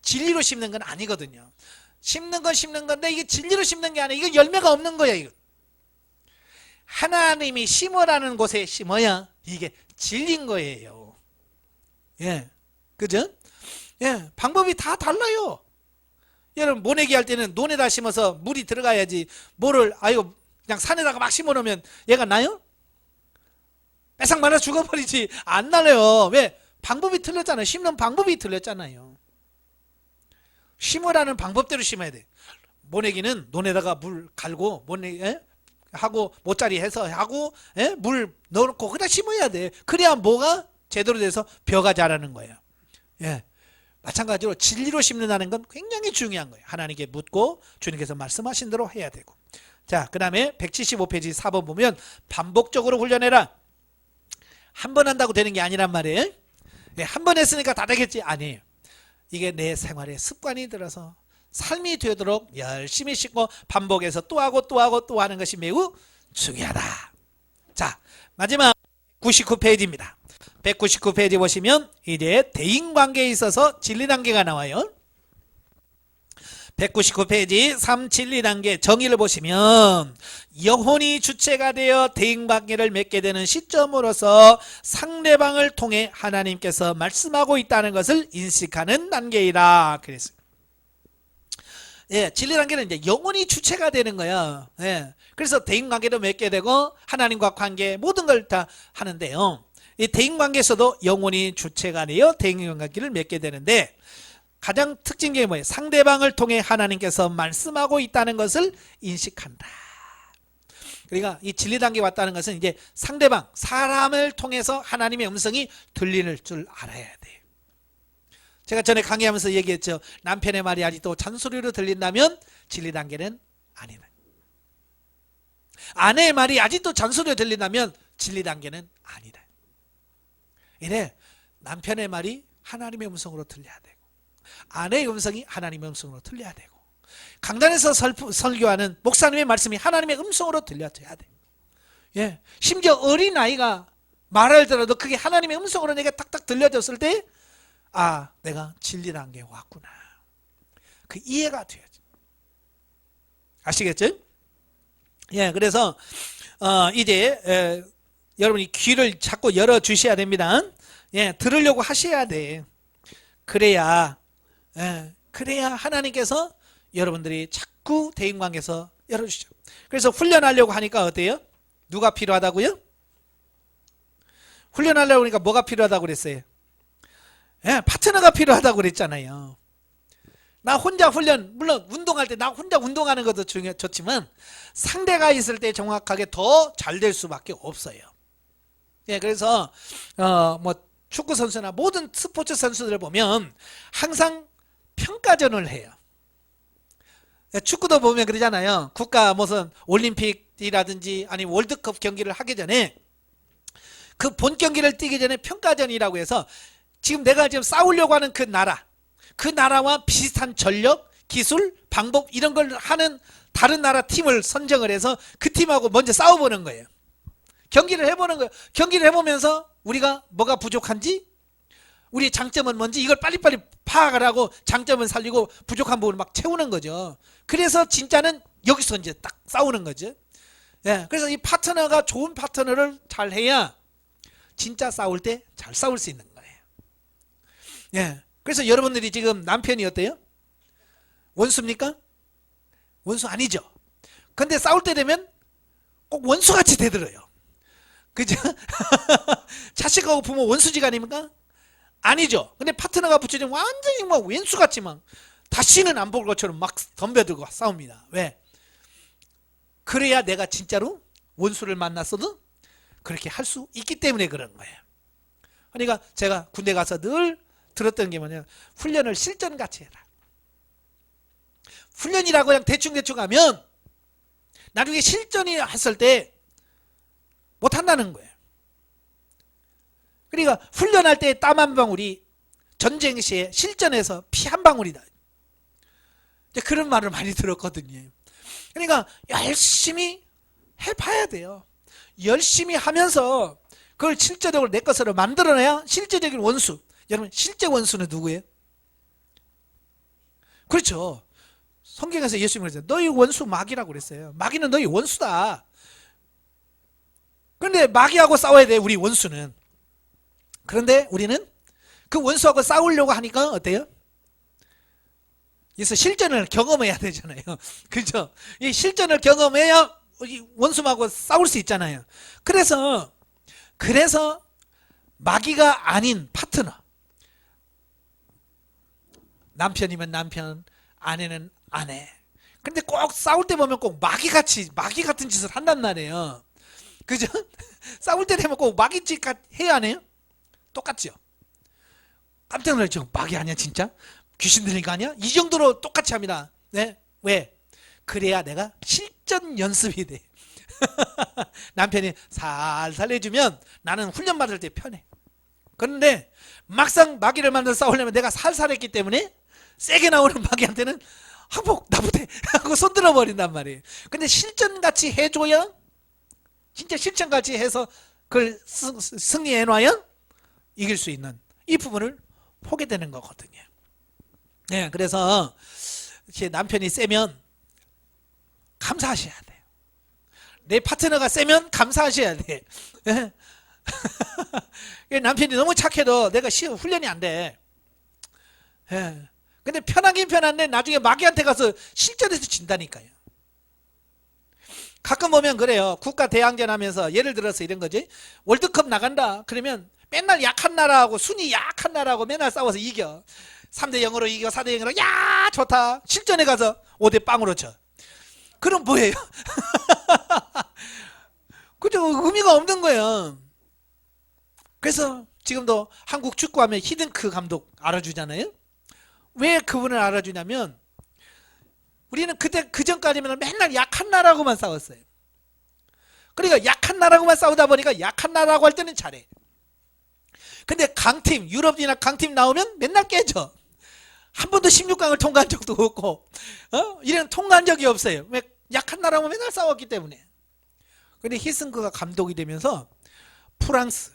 진리로 심는 건 아니거든요. 심는 건 심는 건데 이게 진리로 심는 게 아니라 이거 열매가 없는 거야. 이거 하나님이 심으라는 곳에 심어야 이게 진리인 거예요. 예, 그죠? 예, 방법이 다 달라요. 여러분 모내기 할 때는 논에다 심어서 물이 들어가야지 뭐를 아유 그냥 산에다가 막 심어놓으면 얘가 나요? 빼싹 말아 죽어버리지. 안 나요. 왜? 방법이 틀렸잖아요. 심는 방법이 틀렸잖아요. 심으라는 방법대로 심어야 돼. 모내기는 논에다가 물 갈고 모내기 하고 모짜리 해서 하고 물 넣어놓고 그냥 심어야 돼. 그래야 뭐가 제대로 돼서 벼가 자라는 거예요. 예. 마찬가지로 진리로 심는다는 건 굉장히 중요한 거예요. 하나님께 묻고 주님께서 말씀하신 대로 해야 되고. 자, 그 다음에 175페이지 4번 보면 반복적으로 훈련해라. 한 번 한다고 되는 게 아니란 말이에요. 한 번 했으니까 다 되겠지? 아니에요. 이게 내 생활에 습관이 들어서 삶이 되도록 열심히 심고 반복해서 또 하고 또 하고 또 하는 것이 매우 중요하다. 자, 마지막 99페이지입니다. 199페이지 보시면 이제 대인관계에 있어서 진리단계가 나와요. 199페이지 3진리단계 정의를 보시면 영혼이 주체가 되어 대인관계를 맺게 되는 시점으로서 상대방을 통해 하나님께서 말씀하고 있다는 것을 인식하는 단계이라 그랬어요. 예, 진리단계는 이제 영혼이 주체가 되는 거야. 예, 그래서 대인관계도 맺게 되고 하나님과 관계 모든 걸 다 하는데요. 이 대인관계에서도 영혼이 주체가 되어 대인관계를 맺게 되는데 가장 특징인 게 뭐예요? 상대방을 통해 하나님께서 말씀하고 있다는 것을 인식한다. 그러니까 이 진리단계 왔다는 것은 이제 상대방, 사람을 통해서 하나님의 음성이 들리는 줄 알아야 돼. 제가 전에 강의하면서 얘기했죠. 남편의 말이 아직도 잔소리로 들린다면 진리단계는 아니다. 아내의 말이 아직도 잔소리로 들린다면 진리단계는 아니다. 이래 남편의 말이 하나님의 음성으로 들려야 되고 아내의 음성이 하나님의 음성으로 들려야 되고 강단에서 설교하는 목사님의 말씀이 하나님의 음성으로 들려야 돼. 예, 심지어 어린아이가 말을 들어도 그게 하나님의 음성으로 내가 탁탁 들려졌을 때 아, 내가 진리단계에 왔구나. 그 이해가 돼야지. 아시겠죠? 예, 그래서 이제 여러분이 귀를 자꾸 열어주셔야 됩니다. 예, 들으려고 하셔야 돼. 그래야 하나님께서 여러분들이 자꾸 대인관계에서 열어주시죠. 그래서 훈련하려고 하니까 어때요? 누가 필요하다고요? 훈련하려고 하니까 뭐가 필요하다고 그랬어요? 예, 파트너가 필요하다고 그랬잖아요. 나 혼자 훈련, 물론 운동할 때 나 혼자 운동하는 것도 좋지만 상대가 있을 때 정확하게 더 잘 될 수밖에 없어요. 예, 그래서 뭐 축구 선수나 모든 스포츠 선수들을 보면 항상 평가전을 해요. 축구도 보면 그러잖아요. 국가 무슨 올림픽이라든지 아니면 월드컵 경기를 하기 전에 그 본 경기를 뛰기 전에 평가전이라고 해서 지금 내가 지금 싸우려고 하는 그 나라와 비슷한 전력, 기술, 방법 이런 걸 하는 다른 나라 팀을 선정을 해서 그 팀하고 먼저 싸워보는 거예요. 경기를 해보는 거예요. 경기를 해보면서 우리가 뭐가 부족한지 우리의 장점은 뭔지 이걸 빨리빨리 파악을 하고 장점을 살리고 부족한 부분을 막 채우는 거죠. 그래서 진짜는 여기서 이제 딱 싸우는 거죠. 예, 그래서 이 파트너가 좋은 파트너를 잘 해야 진짜 싸울 때 잘 싸울 수 있는 거예요. 예, 그래서 여러분들이 지금 남편이 어때요? 원수입니까? 원수 아니죠. 근데 싸울 때 되면 꼭 원수같이 대들어요. 그죠? 자식하고 부모 원수지가 아닙니까? 아니죠. 근데 파트너가 붙여지면 완전히 막 왼수같이 막 다시는 안 볼 것처럼 막 덤벼들고 싸웁니다. 왜? 그래야 내가 진짜로 원수를 만났어도 그렇게 할 수 있기 때문에 그런 거예요. 그러니까 제가 군대 가서 늘 들었던 게 뭐냐, 훈련을 실전같이 해라. 훈련이라고 그냥 대충대충 하면 나중에 실전이 했을 때 못한다는 거예요. 그러니까 훈련할 때 땀 한 방울이 전쟁 시에 실전에서 피 한 방울이다. 그런 말을 많이 들었거든요. 그러니까 열심히 해봐야 돼요. 열심히 하면서 그걸 실제적으로 내 것으로 만들어내야 실제적인 원수. 여러분, 실제 원수는 누구예요? 그렇죠. 성경에서 예수님이 그랬어요. 너희 원수 마귀라고 그랬어요. 마귀는 너희 원수다. 그런데 마귀하고 싸워야 돼, 우리 원수는. 그런데 우리는 그 원수하고 싸우려고 하니까 어때요? 그래서 실전을 경험해야 되잖아요. 그죠? 이 실전을 경험해야 이 원수하고 싸울 수 있잖아요. 그래서 마귀가 아닌 파트너, 남편이면 남편, 아내는 아내. 근데 꼭 싸울 때 보면 꼭 마귀 같은 짓을 한단 말이에요. 그죠? 싸울 때 되면 꼭 마귀 짓 해야 안 해요? 똑같죠? 깜짝 놀랐죠? 마귀 아니야 진짜? 귀신 들린 거 아니야? 이 정도로 똑같이 합니다. 네? 왜? 그래야 내가 실전 연습이 돼. 남편이 살살 해주면 나는 훈련 받을 때 편해. 그런데 막상 마귀를 만나서 싸우려면 내가 살살 했기 때문에 세게 나오는 마귀한테는 항복 나부대 하고 손들어 버린단 말이에요. 근데 실전같이 해줘야, 진짜 실전같이 해서 그걸 승리해 놔야 이길 수 있는 이 부분을 보게 되는 거거든요. 네, 그래서 남편이 세면 감사하셔야 돼요. 내 파트너가 세면 감사하셔야 돼. 남편이 너무 착해도 내가 훈련이 안 돼. 근데 편하긴 편한데 나중에 마귀한테 가서 실전에서 진다니까요. 가끔 보면 그래요. 국가 대항전 하면서 예를 들어서 이런 거지. 월드컵 나간다. 그러면 맨날 약한 나라하고 순위 약한 나라하고 맨날 싸워서 이겨. 3대 0으로 이겨, 4대 0으로, 야 좋다. 실전에 가서 5대 0으로 져. 그럼 뭐예요? 그죠? 의미가 없는 거예요. 그래서 지금도 한국 축구하면 히든크 감독 알아주잖아요. 왜 그분을 알아주냐면 우리는 그 전까지는 맨날 약한 나라하고만 싸웠어요. 그러니까 약한 나라하고만 싸우다 보니까 약한 나라하고 할 때는 잘해. 근데 강팀, 유럽이나 강팀 나오면 맨날 깨져. 한 번도 16강을 통과한 적도 없고, 이런 통과한 적이 없어요. 왜? 약한 나라하고 맨날 싸웠기 때문에. 근데 히슨크가 감독이 되면서 프랑스,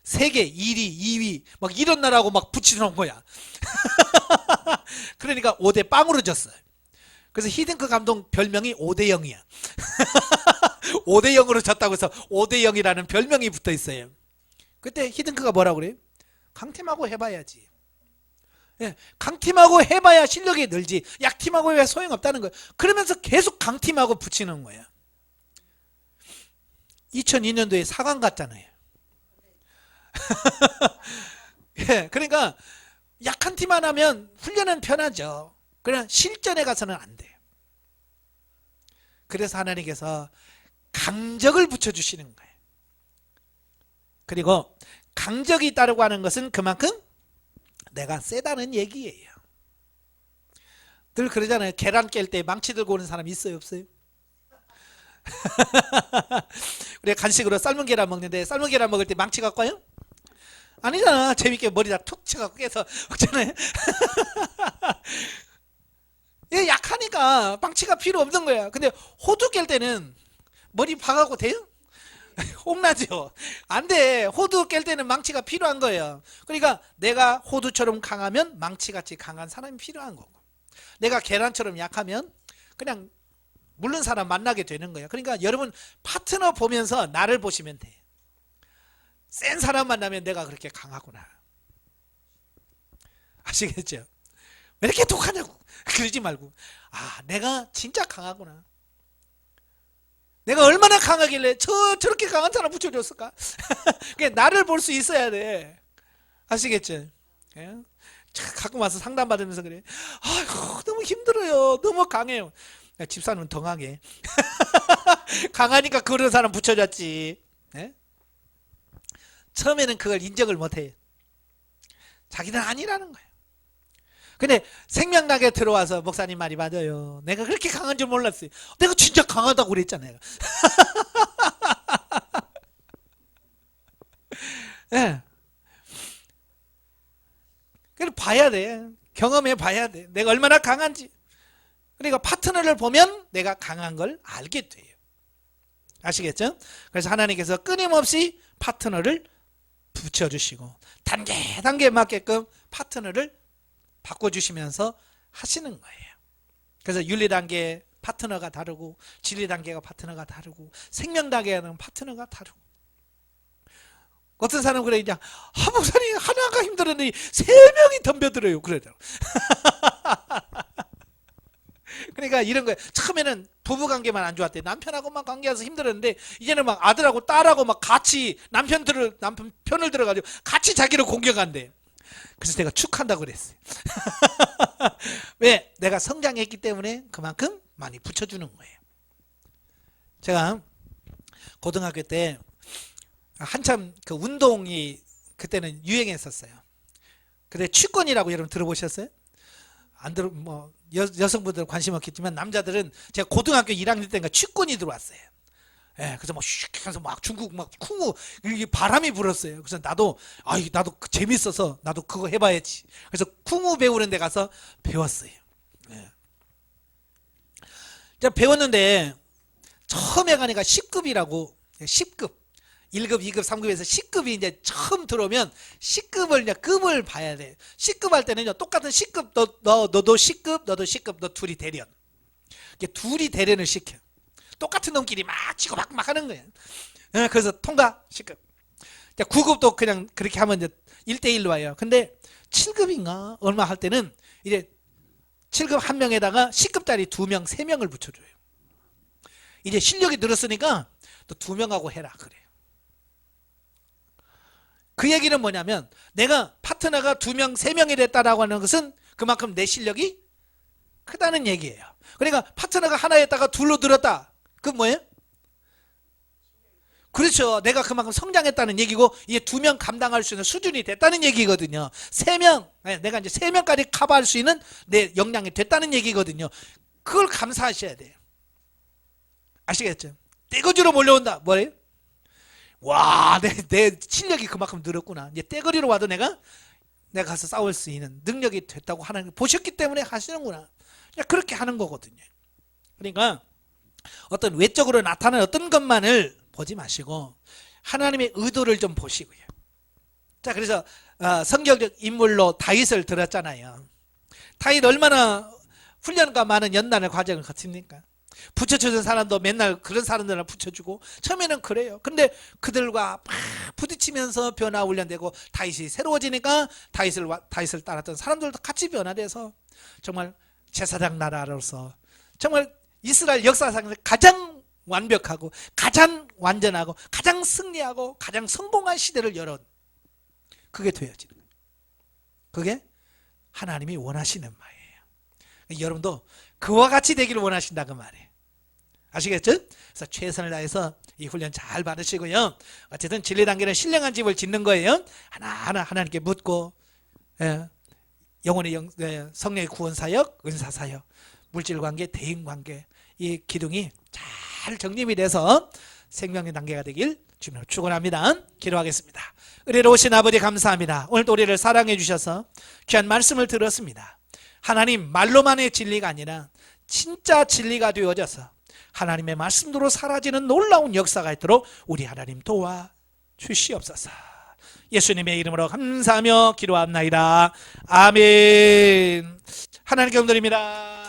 세계 1위, 2위, 막 이런 나라하고 막 붙이는 거야. 그러니까 5대 0으로 졌어요. 그래서 히든크 감독 별명이 5대 0이야. 5대 0으로 졌다고 해서 5대 0이라는 별명이 붙어 있어요. 그때 히든크가 뭐라고 그래요? 강팀하고 해봐야지. 예, 강팀하고 해봐야 실력이 늘지. 약팀하고 해야 소용없다는 거예요. 그러면서 계속 강팀하고 붙이는 거예요. 2002년도에 4강 갔잖아요. 예, 그러니까 약한 팀만 하면 훈련은 편하죠. 그러나 실전에 가서는 안 돼요. 그래서 하나님께서 강적을 붙여주시는 거예요. 그리고 강적이 있다고 하는 것은 그만큼 내가 세다는 얘기예요. 늘 그러잖아요. 계란 깰 때 망치 들고 오는 사람 있어요, 없어요? 우리가 간식으로 삶은 계란 먹는데 삶은 계란 먹을 때 망치 갖고 와요? 아니잖아. 재밌게 머리다 툭 쳐갖고 깨서 먹잖아요. 얘 약하니까 망치가 필요 없는 거야. 근데 호두 깰 때는 머리 박아도 돼요? 혼나죠. 안 돼. 호두 깰 때는 망치가 필요한 거예요. 그러니까 내가 호두처럼 강하면 망치같이 강한 사람이 필요한 거고, 내가 계란처럼 약하면 그냥 물른 사람 만나게 되는 거예요. 그러니까 여러분 파트너 보면서 나를 보시면 돼. 센 사람 만나면 내가 그렇게 강하구나. 아시겠죠? 왜 이렇게 독하냐고 그러지 말고, 아, 내가 진짜 강하구나. 내가 얼마나 강하길래 저렇게 강한 사람 붙여줬을까? 그냥 나를 볼 수 있어야 돼. 아시겠죠? 예? 가끔 와서 상담 받으면서 그래. 아이고, 너무 힘들어요. 너무 강해요. 야, 집사람은 더 강해. 강하니까 그런 사람 붙여줬지. 예? 처음에는 그걸 인정을 못해. 자기는 아니라는 거예요. 근데 생명나게 들어와서 목사님 말이 맞아요. 내가 그렇게 강한 줄 몰랐어요. 내가 진짜 강하다고 그랬잖아요. 예. 그래서 봐야 돼. 경험해 봐야 돼. 내가 얼마나 강한지. 그러니까 파트너를 보면 내가 강한 걸 알게 돼요. 아시겠죠? 그래서 하나님께서 끊임없이 파트너를 붙여주시고 단계 맞게끔 파트너를 바꿔주시면서 하시는 거예요. 그래서 윤리단계 파트너가 다르고, 진리단계가 파트너가 다르고, 생명단계는 파트너가 다르고. 어떤 사람은 그래, 그냥 목사님 하나가 힘들었는데 3명이 덤벼들어요. 그래요. 그러니까 이런 거예요. 처음에는 부부 관계만 안 좋았대. 남편하고만 관계해서 힘들었는데 이제는 막 아들하고 딸하고 막 같이 남편 편을 들어가지고 같이 자기를 공격한대. 그래서 내가 축한다고 그랬어요. 왜? 내가 성장했기 때문에 그만큼 많이 붙여주는 거예요. 제가 고등학교 때 한참 그 운동이 그때는 유행했었어요. 근데 취권이라고 여러분 들어보셨어요? 안 들어 뭐 여성분들은 관심 없겠지만 남자들은 제가 고등학교 1학년 때인가 취권이 들어왔어요. 예, 그래서 막 슉 해서 막 중국 막 쿵우 이게 바람이 불었어요. 그래서 나도 나도 재밌어서 나도 그거 해봐야지. 그래서 쿵우 배우는 데 가서 배웠어요. 예. 제가 배웠는데 처음에 가니까 10급이라고 10급 1급, 2급, 3급에서 10급이 이제 처음 들어오면 10급을 이제 급을 봐야 돼. 10급 할 때는요, 똑같은 10급, 너도 10급, 너도 10급, 너 둘이 대련. 이게 둘이 대련을 시켜. 똑같은 놈끼리 막 치고 막 하는 거예요. 그래서 통과 10급. 9급도 그냥 그렇게 하면 이제 1대1로 와요. 근데 7급인가? 얼마 할 때는 이제 7급 한 명에다가 10급짜리 2명, 3명을 붙여줘요. 이제 실력이 늘었으니까 또 2명하고 해라. 그래. 그 얘기는 뭐냐면 내가 파트너가 2명, 3명이 됐다라고 하는 것은 그만큼 내 실력이 크다는 얘기예요. 그러니까 파트너가 하나였다가 둘로 늘었다. 그건 뭐예요? 그렇죠. 내가 그만큼 성장했다는 얘기고 이게 2명 감당할 수 있는 수준이 됐다는 얘기거든요. 3명, 내가 이제 3명까지 커버할 수 있는 내 역량이 됐다는 얘기거든요. 그걸 감사하셔야 돼요. 아시겠죠? 떼거지로 몰려온다. 뭐예요? 와, 내 실력이 그만큼 늘었구나. 이제 떼거리로 와도 내가 가서 싸울 수 있는 능력이 됐다고 하는 걸 보셨기 때문에 하시는구나. 그렇게 하는 거거든요. 그러니까 어떤 외적으로 나타나는 어떤 것만을 보지 마시고 하나님의 의도를 좀 보시고요. 자, 그래서 성경적 인물로 다윗을 들었잖아요. 다윗 얼마나 훈련과 많은 연단의 과정을 거칩니까? 붙여주는 사람도 맨날 그런 사람들을 붙여주고 처음에는 그래요. 근데 그들과 막 부딪히면서 변화 훈련되고 다윗이 새로워지니까 다윗을 따랐던 사람들도 같이 변화돼서 정말 제사장 나라로서 정말 이스라엘 역사상 가장 완벽하고 가장 완전하고 가장 승리하고 가장 성공한 시대를 열은 그게 되어지는 거예요. 그게 하나님이 원하시는 바예요. 여러분도 그와 같이 되기를 원하신다 그 말이에요. 아시겠죠? 그래서 최선을 다해서 이 훈련 잘 받으시고요. 어쨌든 진리 단계는 신령한 집을 짓는 거예요. 하나하나 하나님께 묻고 영혼의 성령의 구원 사역, 은사 사역, 물질 관계, 대인 관계 이 기둥이 잘 정립이 돼서 생명의 단계가 되길 주님으로 축원합니다. 기도하겠습니다. 은혜로우신 아버지 감사합니다. 오늘도 우리를 사랑해 주셔서 귀한 말씀을 들었습니다. 하나님 말로만의 진리가 아니라 진짜 진리가 되어져서 하나님의 말씀대로 사라지는 놀라운 역사가 있도록 우리 하나님 도와주시옵소서. 예수님의 이름으로 감사하며 기도합나이다. 아멘. 하나님께 감사드립니다.